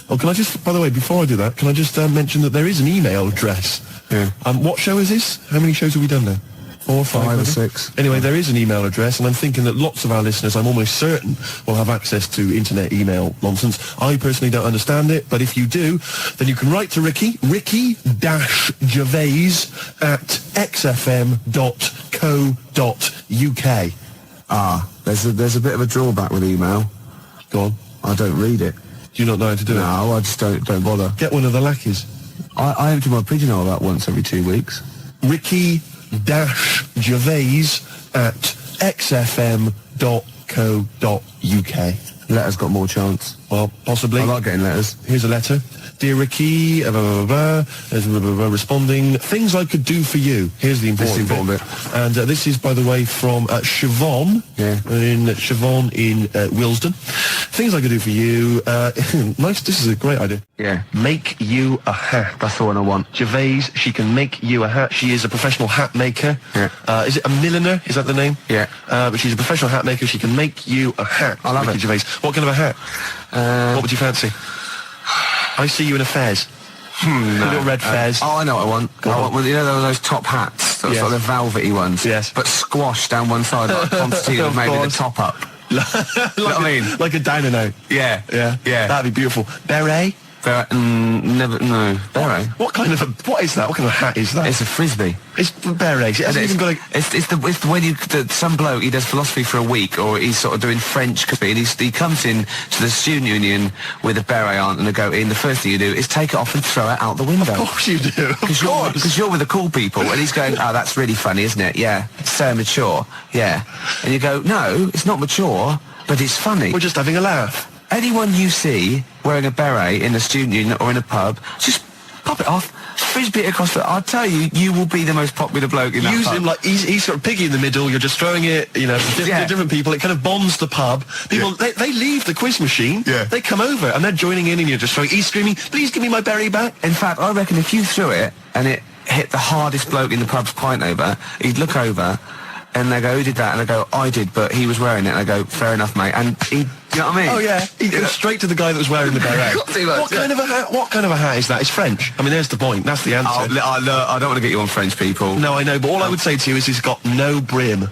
Oh, can I just, by the way, before I do that, can I just mention that there is an email address? Yeah. What show is this? How many shows have we done now? 4 or 5? 5 or maybe? 6. Anyway, there is an email address, and I'm thinking that lots of our listeners, I'm almost certain, will have access to internet email nonsense. I personally don't understand it, but if you do, then you can write to ricky-gervais@xfm.co.uk. Ah, there's a bit of a drawback with email. Go on. I don't read it. Do you not know how to do it? No, I just don't bother. Get one of the lackeys. I empty my pigeonhole about once every 2 weeks. ricky-gervais@xfm.co.uk. Letter's got more chance. Well, possibly. I like getting letters. Here's a letter. Dear Ricky, responding, things I could do for you. Here's the important bit. And this is, by the way, from Siobhan. Yeah. In Siobhan in Willesden. Things I could do for you. Nice, this is a great idea. Yeah. Make you a hat. That's the one I want. Gervais, she can make you a hat. She is a professional hat maker. Yeah. Is it a milliner? Is that the name? Yeah. But she's a professional hat maker. She can make you a hat. I'll have Ricky it. Gervais. What kind of a hat? What would you fancy? I see you in a fez. No. Little red fez. Oh, I know what I want. Go on. Well, you know those top hats? Those Yes. like the velvety ones? Yes. But squashed down one side like Constantine Of maybe the course. top up. Like what I mean? Like a dino note. Yeah. Yeah. Yeah. That'd be beautiful. Beret? Never, no. Beret? What kind of what is that? What kind of hat is that? It's a frisbee. It's berets. It hasn't even got a... It's when some bloke, he does philosophy for a week, or he's sort of doing French, and he comes in to the student union with a beret on and a goatee, and the first thing you do is take it off and throw it out the window. Of course you do. Because you're with the cool people, and he's going, oh, that's really funny, isn't it? Yeah. It's so mature. Yeah. And you go, no, it's not mature, but it's funny. We're just having a laugh. Anyone you see wearing a beret in a student union or in a pub, just pop it off, Frisbee across the... I'll tell you, you will be the most popular bloke in that Use pub. him like he's sort of piggy in the middle. You're just throwing it, to different people. It kind of bonds the pub. People they leave the quiz machine. Yeah. They come over and they're joining in, and you're just throwing. He's screaming, "Please give me my berry back!" In fact, I reckon if you threw it and it hit the hardest bloke in the pub's pint over, he'd look over and they go, "Who did that?" And they go, "I did, but he was wearing it." And I go, "Fair enough, mate." And he, you know what I mean? Oh yeah, he goes straight to the guy that was wearing the beret. Of course he was, What kind of a hat? What kind of a hat is that? It's French. I mean, there's the point. That's the answer. I don't want to get you on French people. No, I know, but all I would say to you is it's got no brim.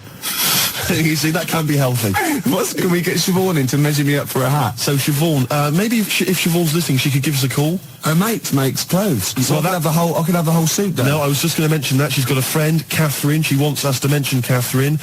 You see, that can be healthy. Can we get Siobhan in to measure me up for a hat? So Siobhan, maybe if Siobhan's listening, she could give us a call. Her mate makes clothes. So Well, I could have the whole suit done. No, I was just going to mention that. She's got a friend, Catherine. She wants us to mention Catherine.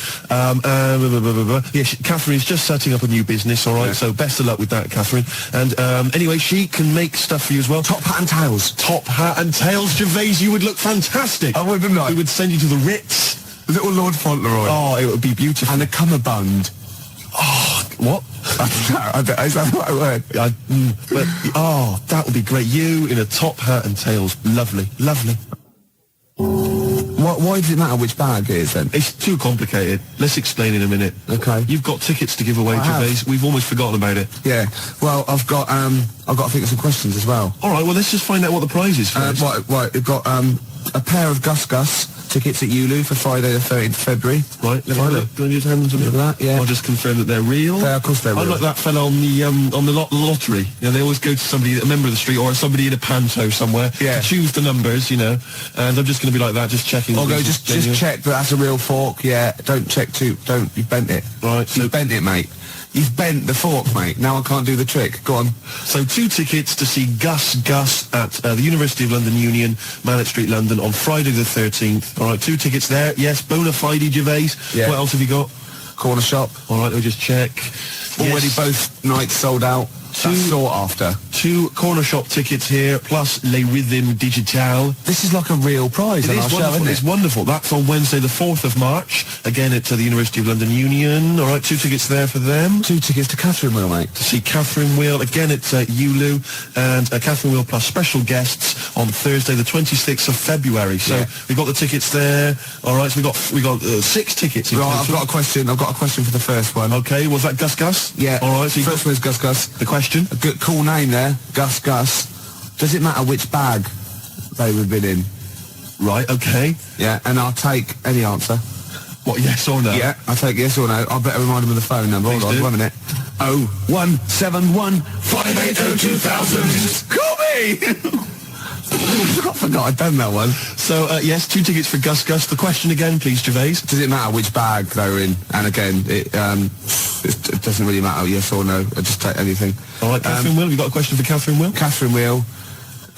Catherine's just setting up a new business, all right? So best of luck with that, Catherine. And anyway, she can make stuff for you as well. Top hat and tails. Top hat and tails, Gervais, you would look fantastic. I would, wouldn't I? We would send you to the Ritz. Little Lord Fauntleroy. Oh, it would be beautiful. And a cummerbund. Oh, what? I don't know, is that the right word? That would be great. You in a top hat and tails. Lovely, lovely. Why does it matter which bag it is then? It's too complicated. Let's explain in a minute. Okay. You've got tickets to give away, I have. Gervais. We've almost forgotten about it. Yeah. Well, I've got to think of some questions as well. All right, well, let's just find out what the prize is first. Right, we've got a pair of Gus tickets at Ulu for Friday the 13th of February. Right, let me have a look. Can I just hand them to me? Look at that, yeah. I'll just confirm that they're real. Of course they're real. I'm like that fella on the lottery. They always go to somebody, a member of the street, or somebody in a panto somewhere, Yeah. to choose the numbers, and I'm just going to be like that, just checking. Or that go, this is just genuine. check that that's a real fork, yeah. Don't check you've bent it. Right, so- You've bent it, mate. You've bent the fork, mate. Now I can't do the trick. Go on. So 2 tickets to see Gus at the University of London Union, Mallet Street, London, on Friday the 13th. All right, 2 tickets there. Yes, bona fide, Gervais. Yeah. What else have you got? Corner shop. All right, let me just check. Already Yes. both nights sold out. That's sought after. 2 corner shop tickets here, plus Les Rhythm Digital. This is like a real prize It on our is show, wonderful. isn't It's it? wonderful. That's on Wednesday, the 4th of March. Again, at the University of London Union. All right, 2 tickets there for them. 2 tickets to Catherine Wheel, mate. To see Catherine Wheel again at ULU, and Catherine Wheel plus special guests on Thursday, the 26th of February. So Yeah. we've got the tickets there. All right, so we got 6 tickets. In Right, I've total. got a question. I've got a question for the first one. Okay, was that Gus? Yeah. All right. So you First got one is Gus. the question. A good, cool name there, Gus. Does it matter which bag they would have been in? Right. Okay. Yeah, and I'll take any answer. What? Yes or no? Yeah, I'll take yes or no. I better remind them of the phone number. Please Hold on, do. 1 minute. 0171 580 2000. Call me! I forgot I'd done that one. So yes, 2 tickets for Gus. The question again, please, Gervais. Does it matter which bag they were in? And again, it doesn't really matter, yes or no. I just take anything. All right, Catherine Will. You got a question for Catherine Will? Catherine wheel.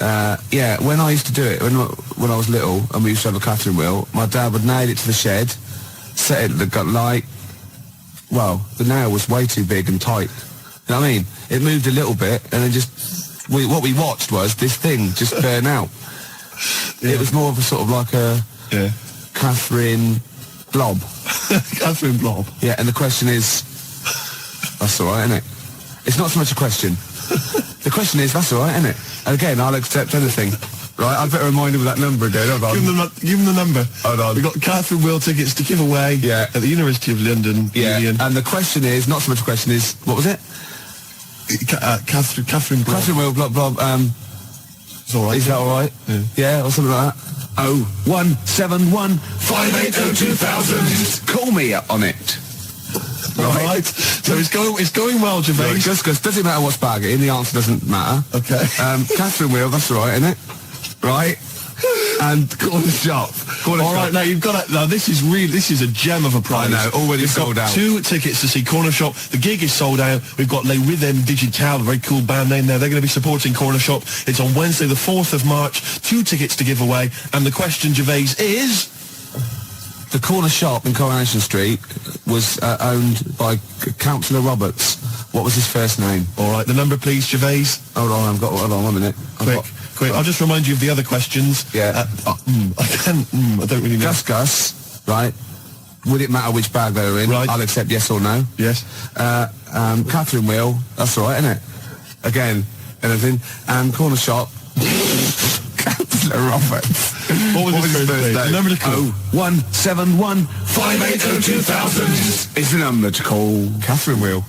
Yeah, when I used to do it, when I was little, and we used to have a Catherine wheel, my dad would nail it to the shed, set it at the light. Well, the nail was way too big and tight. You know what I mean? It moved a little bit, and then what we watched was this thing just burn out. Yeah. It was more of a sort of like a Catherine blob. Catherine Blob. Yeah, and the question is, that's all right, isn't it? It's not so much a question. The question is, that's all right, isn't it? And again, I'll accept anything. Right, I'd better remind him of that number again. Hold on. Give him the number. Hold on. We've got Catherine Will tickets to give away Yeah. at the University of London Union. And the question is, not so much a question is, what was it? Catherine Blob. Catherine Will, blob, It's all right. is that all right? Yeah, or something like that. 0171 580 2000. Call me on it. Right. So it's going well, Gervais. Just does it matter which bag it in? The answer doesn't matter. Okay. Catherine Wheel, that's all right, isn't it? Right. And corner shop. All right, now you've got to, now this is a gem of a prize. I know, already We've sold got out. 2 tickets to see Corner Shop. The gig is sold out. We've got Les Rhythm Digital, a very cool band name there. They're going to be supporting Corner Shop. It's on Wednesday, the 4th of March. 2 tickets to give away. And the question, Gervais, is... The corner shop in Coronation Street was owned by Councillor Roberts. What was his first name? All right, the number, please, Gervais. Hold on, hold on 1 minute. Quick. I'll just remind you of the other questions. Yeah. I don't really know. Gus, right? Would it matter which bag they were in? Right. I'll accept yes or no. Yes. Catherine Wheel, that's all right, isn't it? Again, anything. And corner shop. Roberts. What was his first name? Number to call. 0171 580 2000 is the number to call. Catherine Wheel.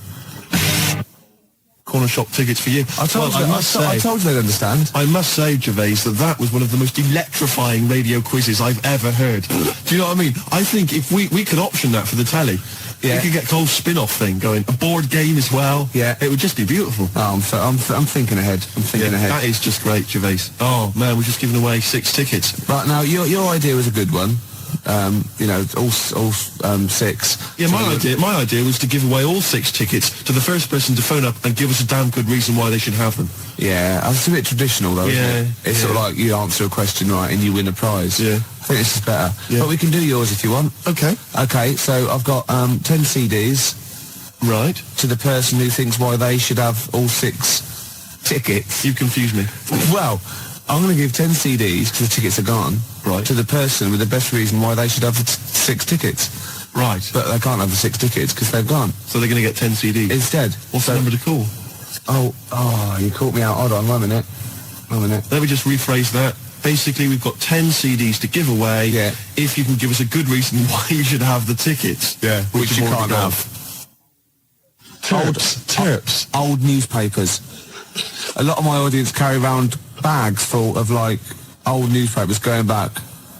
Corner shop tickets for you. I told you they'd understand. I must say, Gervais, that was one of the most electrifying radio quizzes I've ever heard. Do you know what I mean? I think if we could option that for the telly, we could get a whole spin-off thing going, a board game as well. Yeah, it would just be beautiful. Oh, I'm thinking ahead. I'm thinking ahead. That is just great, Gervais. Oh man, we're just giving away 6 tickets. Right now, your idea was a good one. You know, all 6. Yeah, my idea was to give away all 6 tickets to the first person to phone up and give us a damn good reason why they should have them. Yeah, it's a bit traditional though, isn't it? It's sort of like you answer a question right and you win a prize. Yeah. I think this is better. Yeah. But we can do yours if you want. Okay. Okay, so I've got 10 CDs. Right. To the person who thinks why they should have all 6 tickets. You confuse me. Well, I'm going to give 10 CDs because the tickets are gone. Right. To the person with the best reason why they should have 6 tickets. Right. But they can't have the 6 tickets because they've gone. So they're going to get 10 CDs? Instead. What's the number to call? Oh, you caught me out. Hold on, 1 minute. Let me just rephrase that. Basically, we've got 10 CDs to give away. Yeah. If you can give us a good reason why you should have the tickets. Yeah. Which you can't have. Terps. Old newspapers. A lot of my audience carry around bags full of, like, old newspapers going back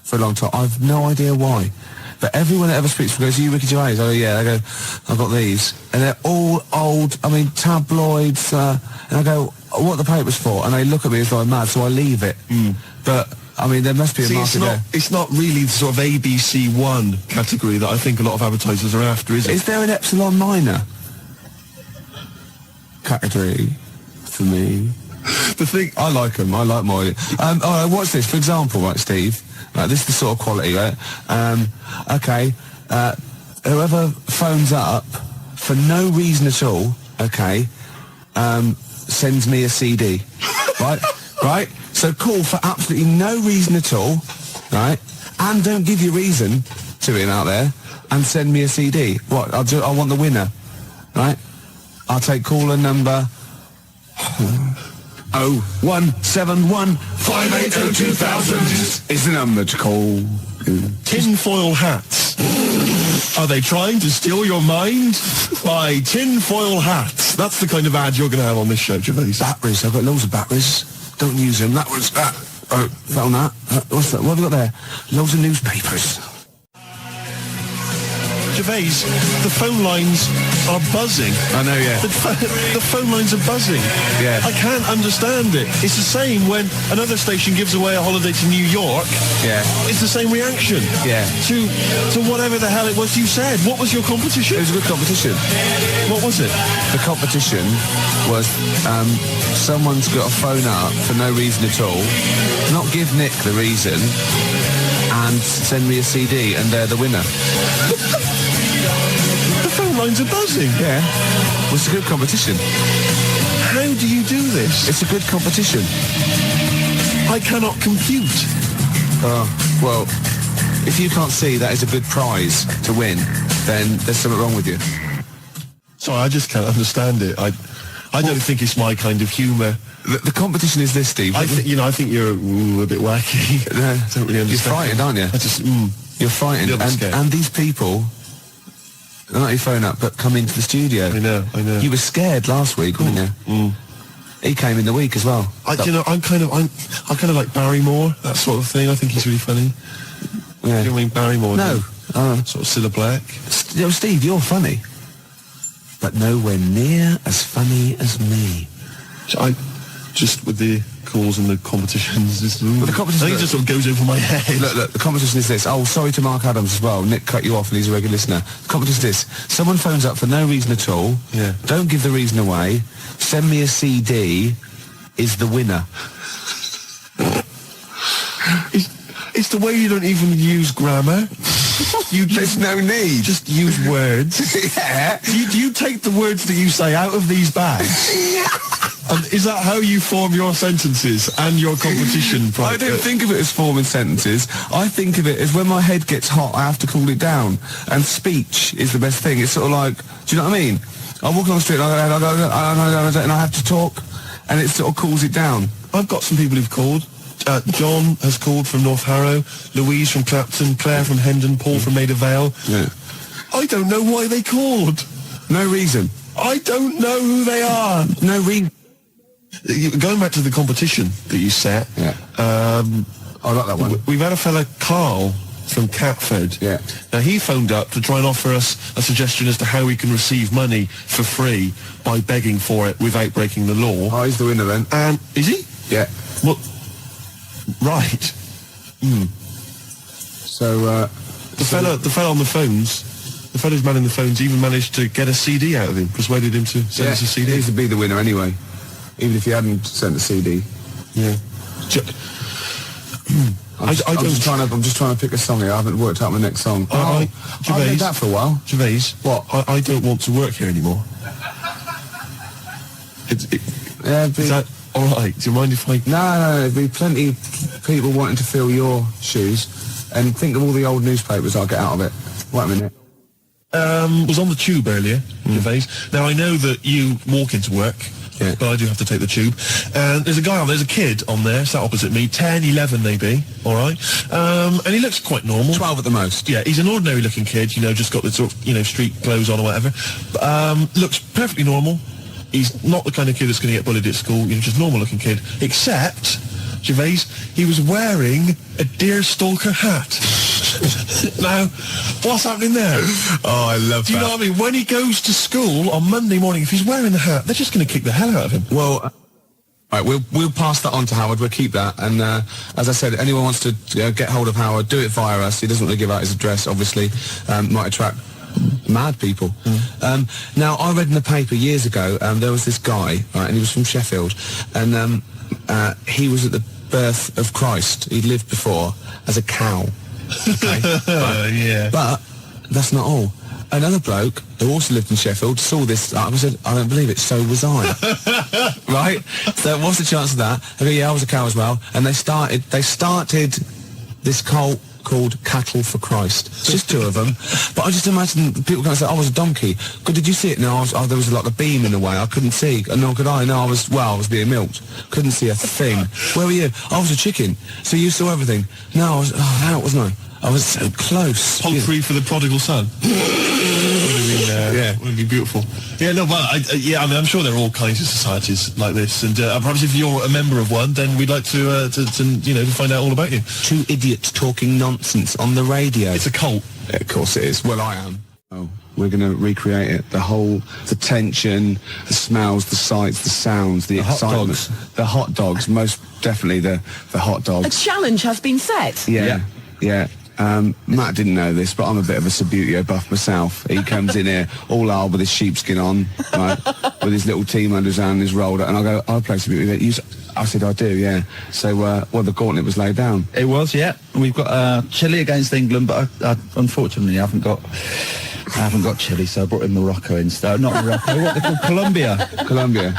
for a long time. I've no idea why. But everyone that ever speaks to me goes, "Are you Ricky Gervais?" Oh, yeah. I go, "I've got these." And they're all old, tabloids. And I go, "What are the papers for?" And they look at me as though I'm mad, so I leave it. But, there must be a market there. It's not really the sort of ABC1 category that I think a lot of advertisers are after, is it? Is there an Epsilon Minor category for me? The thing... I like them. I like my audience. All right, what's this? For example, right, Steve? This is the sort of quality, right? Okay. Whoever phones up for no reason at all, okay, sends me a CD. Right? Right? So call for absolutely no reason at all, right? And don't give your reason to him out there and send me a CD. What? I want the winner, right? I'll take caller number 0171 580 2000 is the number to call. Tinfoil hats. Are they trying to steal your mind? Buy tinfoil hats. That's the kind of ad you're going to have on this show, Gervais. Batteries. I've got loads of batteries. Don't use them. That was that. Oh, found that. What's that? What have we got there? Loads of newspapers. Gervais, the phone lines are buzzing. I know, yeah. The phone lines are buzzing. Yeah. I can't understand it. It's the same when another station gives away a holiday to New York. Yeah. It's the same reaction. Yeah. To whatever the hell it was you said. What was your competition? It was a good competition. What was it? The competition was someone's got to phone up for no reason at all, not give Nick the reason, and send me a CD, and they're the winner. The phone lines are buzzing. Yeah. Well, it's a good competition. How do you do this? It's a good competition. I cannot compute. Well, if you can't see that is a good prize to win, then there's something wrong with you. Sorry, I just can't understand it. I don't think it's my kind of humour. The competition is this, Steve. I think you're a bit wacky. No, I don't really understand. You're frightened, aren't you? You're frightened. And these people, they're not your phone up, but come into the studio. I know. You were scared last week, weren't you? He came in the week as well. I kind of like Barrymore, that sort of thing. I think he's really funny. Yeah. You know what I mean, Barrymore? No. Sort of Cilla Black. Steve, you're funny. But nowhere near as funny as me. I just with the calls and the competitions. The competition, I think it just sort of goes over my head. Look, the competition is this. Oh, sorry to Mark Adams as well. Nick cut you off and he's a regular listener. The competition is this. Someone phones up for no reason at all. Yeah. Don't give the reason away. Send me a CD. Is the winner. It's the way you don't even use grammar. There's no need. Just use words. Yeah. You take the words that you say out of these bags. And is that how you form your sentences and your competition? I don't think of it as forming sentences. I think of it as when my head gets hot, I have to cool it down. And speech is the best thing. It's sort of like, do you know what I mean? I walk along the street and I have to talk, and it sort of cools it down. I've got some people who've called John has called from North Harrow, Louise from Clapton, Claire from Hendon, Paul from Maida Vale. Yeah. I don't know why they called. No reason. I don't know who they are. No reason. Going back to the competition that you set, Yeah. I like that one. we've had a fella, Karl, from Catford. Yeah. Now, he phoned up to try and offer us a suggestion as to how we can receive money for free by begging for it without breaking the law. Oh, he's the winner then. And, is he? Yeah. Well, right. So, The fella on the phones, the fella's manning the phones even managed to get a CD out of him, persuaded him to send us a CD. He would be the winner anyway, even if he hadn't sent the CD. Yeah. I'm just trying to pick a song here. I haven't worked out my next song. Gervais. I've did that for a while. Gervais. What? I don't want to work here anymore. Yeah, Is that all right? Do you mind if I... No, there'd be plenty of people wanting to fill your shoes. And think of all the old newspapers I'll get out of it. Wait a minute. Was on the tube earlier, Gervais. Now, I know that you walk into work, Yeah. but I do have to take the tube. And there's a kid on there, sat opposite me, 10, 11 maybe, all right? And he looks quite normal. 12 at the most. Yeah, he's an ordinary looking kid, just got the sort of, street clothes on or whatever. Looks perfectly normal. He's not the kind of kid that's going to get bullied at school, just normal looking kid. Except, Gervais, he was wearing a deerstalker hat. Now, what's happening there? Oh, I love Do you know what I mean? When he goes to school on Monday morning, if he's wearing the hat, they're just going to kick the hell out of him. Well, right, we'll pass that on to Howard. We'll keep that. And as I said, anyone wants to get hold of Howard, do it via us. He doesn't want to give out his address, obviously. Might attract mad people. Now, I read in the paper years ago, there was this guy, right, and he was from Sheffield, and he was at the birth of Christ. He'd lived before as a cow. Okay, right. Yeah. But that's not all. Another bloke who also lived in Sheffield saw this and said, I don't believe it, so was I. Right? So what's the chance of that? I go, yeah, I was a cow as well. And they started this cult called Cattle for Christ. It's just two of them. But I just imagine people going to say, I was a donkey. God, did you see it? No, there was like a beam in the way. I couldn't see. Nor could I. No, I was being milked. Couldn't see a thing. Where were you? I was a chicken. So you saw everything. No, I was out, wasn't I? I was so close. Punk free for the prodigal son. Yeah. Would be beautiful. Yeah, no, but I'm sure there are all kinds of societies like this, and perhaps if you're a member of one, then we'd like to find out all about you. Two idiots talking nonsense on the radio. It's a cult. Yeah, of course it is. Well, I am. Oh, we're going to recreate it. The tension, the smells, the sights, the sounds, the excitement. Hot dogs. The hot dogs, most definitely the hot A dogs. challenge has been set. Yeah. Matt didn't know this, but I'm a bit of a Subbuteo buff myself. He comes in here all old with his sheepskin on, right, with his little team under his arm and his roller, and I go, I play Subbuteo. I said, I do, yeah. So, the gauntlet was laid down. It was, yeah. We've got Chile against England, but I unfortunately haven't got Chile, so I brought in Morocco instead. Not Morocco, what they call Colombia.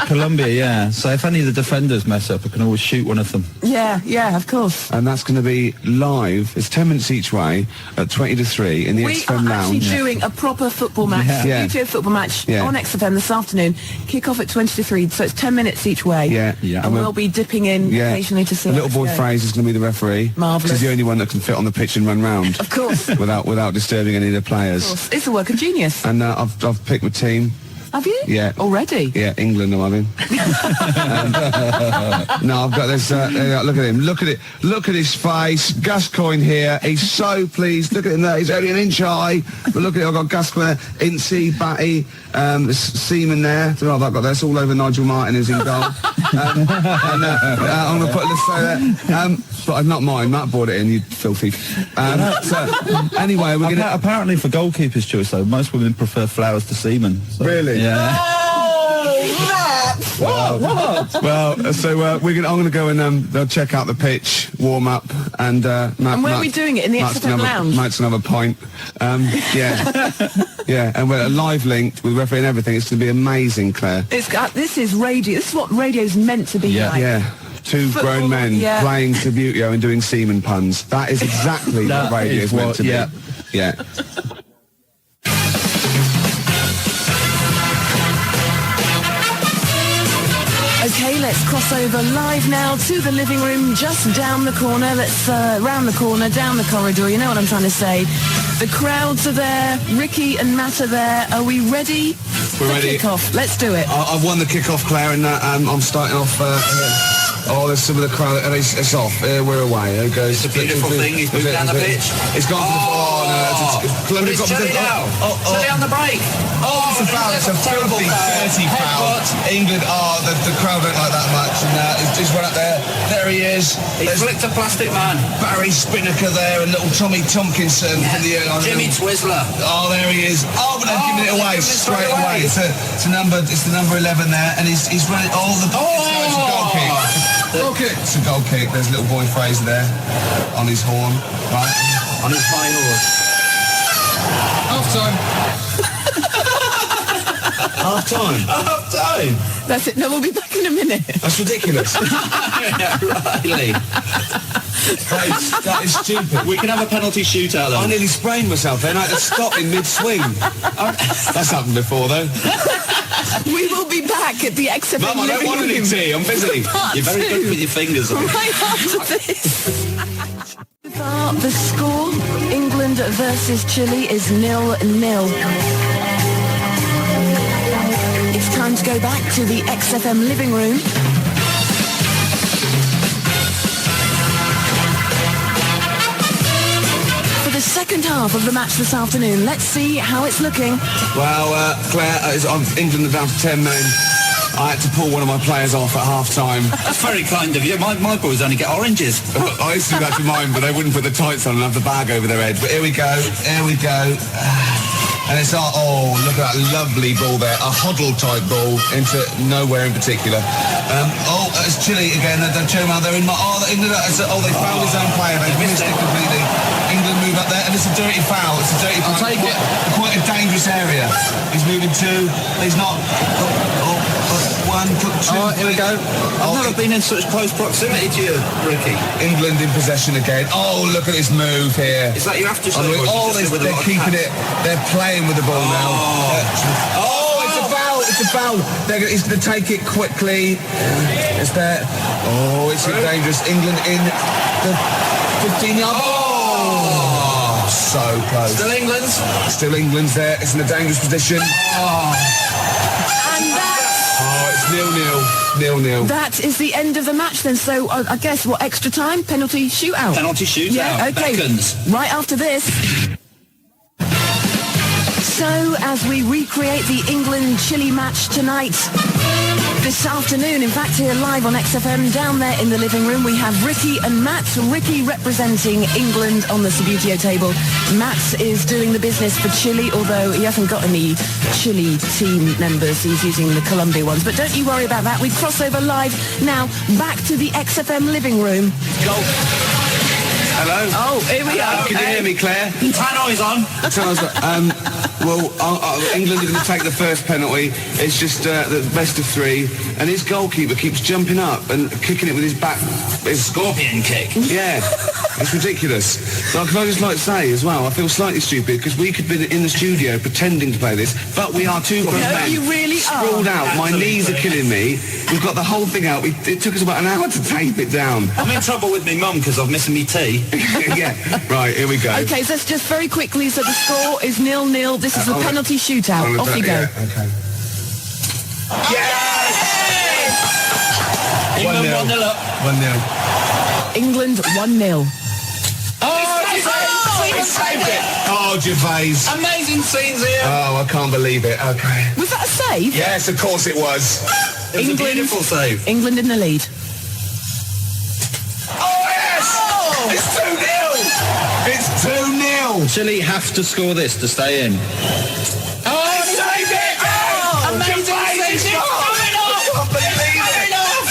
Colombia, yeah. So if any of the defenders mess up, I can always shoot one of them. Yeah, of course. And that's going to be live. It's 10 minutes each way at 20 to 3 in the We XFM are actually Lounge. doing a proper football match, Yeah. YouTube football match Yeah. on XFM this afternoon. Kick off at 20 to 3, so it's 10 minutes each way. Yeah. And we'll be dipping in occasionally to see The little how boy it's going. Fraser is going to be the referee. Marvellous. He's the only one that can fit on the pitch and run round. Of course. without disturbing any of the players. It's a work of genius. And I've picked my team. Have you? Yeah. Already? Yeah, England, I'm having. No, I've got this. Look at him. Look at it. Look at his face. Gascoigne here. He's so pleased. Look at him there. He's only an inch high. But look at it. I've got Gascoigne there. Incy, Batty, Seaman there. So I've got this all over Nigel Martin who's in goal. I'm going to put this there. But not mine. Matt brought it in, you filthy. So, anyway, we're going to... Apparently for goalkeeper's choice, though, most women prefer flowers to semen. So, Really? Yeah. Well, so I'm going to go and they'll check out the pitch, warm up, and Matt, And where are we doing it? In the XFM Lounge? Matt's another pint. Yeah, and we're live linked with referee and everything. It's going to be amazing, Claire. This is radio. This is what radio's meant to be like. Yeah. Two Football, grown men yeah. playing Subbuteo and doing semen puns. That is exactly what radio is meant to be. Yeah. Okay, let's cross over live now to the living room just down the corner. Let's round the corner, down the corridor. You know what I'm trying to say. The crowds are there. Ricky and Matt are there. Are we ready? We're ready. Kick-off. Let's do it. I've won the kick-off, Claire, and I'm starting off here. Oh, there's some of the crowd, and it's off. We're away. It goes. It's a beautiful thing. He's moved down the pitch. It's gone for the... It's Chile now. Chile on the break. Oh, it's a foul. It's a filthy, dirty foul. England, the crowd don't like that much. And he's run up there. There he is. He flicked a plastic man. Barry Spinnaker there, and little Tommy Tompkinson from the airline. Jimmy Twizzler. Oh, there he is. Oh, but they've given it away straight away. It's the number 11 there, and he's running all the... It's a goal kick. Goal kick. It's a goal kick. There's little boy Fraser there on his horn, right? On his high horse. Half time. Half time. Half time. That's it. No, we'll be back in a minute. That's ridiculous. Riley. That is stupid. We can have a penalty shootout I then. nearly sprained myself then. I had to stop in mid-swing. That's happened before, though. We will be back at the XFM Mum, I don't living want any room. tea. I'm busy. You're very good with your fingers. Right after this. The score, England versus Chile, is 0-0. It's time to go back to the XFM living room. For the second half of the match this afternoon, let's see how it's looking. Well, Claire, England are down to 10 men. I had to pull one of my players off at half-time. That's very kind of you. My boys only get oranges. I used to do that to mine, but they wouldn't put the tights on and have the bag over their head. But here we go. And it's look at that lovely ball there. A Hoddle-type ball into nowhere in particular. It's Chile again. They've shown how they're in my... they found his own player. They've missed it completely. England move up there, and it's a dirty foul. It's a dirty foul. I'll take it. Quite a dangerous area. He's moving two. He's not... one, two. Here we go. I've never been in such close proximity to you, Ricky. England in possession again. Oh, look at this move here. Is that your after show? They're keeping it. They're playing with the ball now. It's a foul. It's a foul. He's going to take it quickly. It's there. Oh, it's dangerous. England in the 15-yard. So close. Still England's. Still England's there. It's in a dangerous position. And It's 0-0. that is the end of the match then. So I guess, what, extra time? Penalty shootout? Penalty shootout. Yeah, okay. Beckons. Right after this. So, as we recreate the England-Chile match tonight, this afternoon, in fact, here live on XFM, down there in the living room, we have Ricky and Matt. Ricky representing England on the Subbuteo table. Matt is doing the business for Chile, although he hasn't got any Chile team members. He's using the Colombia ones. But don't you worry about that. We cross over live now, back to the XFM living room. Go. Hello? Oh, here we are. Can you hear me, Claire? Tannoy's on. England are going to take the first penalty. It's just the best of three, and his goalkeeper keeps jumping up and kicking it with his back. His Scorpion kick. Yeah, it's ridiculous. But can I just like to say as well, I feel slightly stupid because we could be in the studio pretending to play this, but we are two grown men. You really sprawled are. out. My knees are killing me. We've got the whole thing out. It took us about an hour to tape it down. I'm in trouble with me mum because I'm missing me tea. Yeah, right, here we go. Okay, so let's just very quickly, so the score is 0-0. This is the penalty shootout. Off you go. Yeah, okay. Yes! England 1-0 up. 1-0. England 1-0. He saved it! Oh, Gervais. Amazing scenes here. Oh, I can't believe it. Okay. Was that a save? Yes, of course it was. It was a beautiful save. England in the lead. Oh, yes! It's 2-0! It's 2-0! Chile have to score this to stay in. He saved it! Oh, amazing Gervais is save. gone! It's coming off! I can't believe It's it! coming off!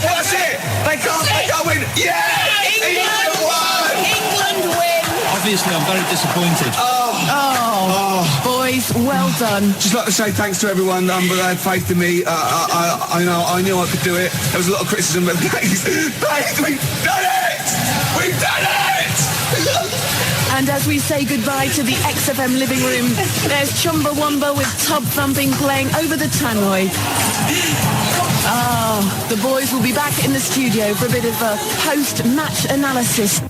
That's it! They can't win! Yeah! England won! England win! Obviously, I'm very disappointed. Boys, well done. Just like to say thanks to everyone that had faith in me. I knew I could do it. There was a lot of criticism, but thanks, we've done it! We've done it! And as we say goodbye to the XFM living room, there's Chumbawamba with Tub Thumping playing over the tannoy. The boys will be back in the studio for a bit of a post-match analysis.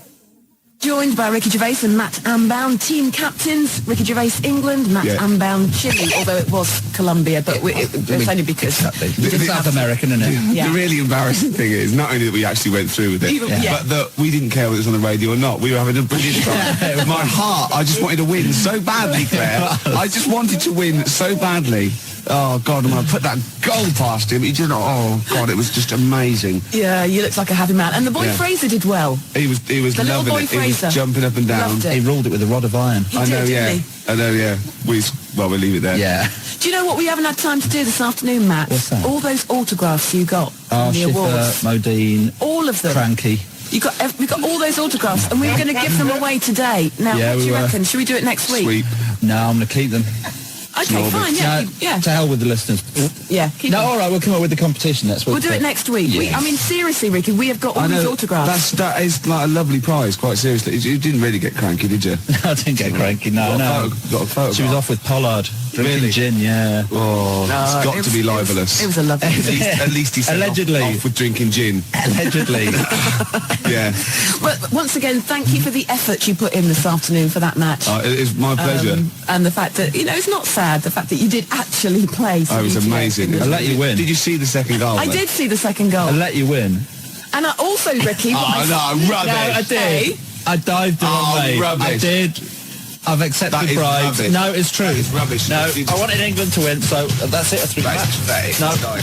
Joined by Ricky Gervais and Matt Ambound, team captains. Ricky Gervais, England, Matt Ambound, Chile, although it was Colombia, but it's only because... It's South American, isn't it? Yeah. The really embarrassing thing is not only that we actually went through with it, but that we didn't care whether it was on the radio or not. We were having a brilliant time. My heart, I just wanted to win so badly, Claire. I just wanted to win so badly. Oh, God, and when I put that goal past him, he just, oh, God, it was just amazing. Yeah, you looked like a happy man. And the boy Fraser did well. He was The little loving boy it. Fraser. He was jumping up and down. Loved it. He ruled it with a rod of iron. He did, didn't he? I know, yeah. We'll leave it there. Yeah. Do you know what we haven't had time to do this afternoon, Matt? What's that? All those autographs you got in the Schiffer, awards. Modine, All of them. Cranky. We got all those autographs, and we were going to give them away today. Now, Yeah, what do we you were. reckon? Should we do it next week? Sweep. No, I'm going to keep them. Okay, fine. Yeah, No, to hell with the listeners. yeah. Keep No, them. all right, we'll come up with the competition next week. We'll do it next week. Yeah. I mean, seriously, Ricky, we have got all these autographs. That is like a lovely prize, quite seriously. You didn't really get cranky, did you? I didn't get cranky, no. Got a photograph. She was off with Pollard. Drinking Really? gin, yeah. Oh, it's got to be libelous. It was a lovely At least he said Allegedly. off with drinking gin. Allegedly. Yeah. But once again, thank you for the effort you put in this afternoon for that match. It is my pleasure. And the fact that, it's not sad, the fact that you did actually play. Oh, it was amazing. I'll let you win. Did you see the second goal? I then? did see the second goal. I'll let you win. And I also, Ricky... No, rubbish. No, I did. I dived the wrong way. rubbish. I did. I've accepted That the is bribe. rubbish. No, it's true. That is rubbish. No, It's- I wanted England to win, so that's it. That's That is pathetic. No. Sorry.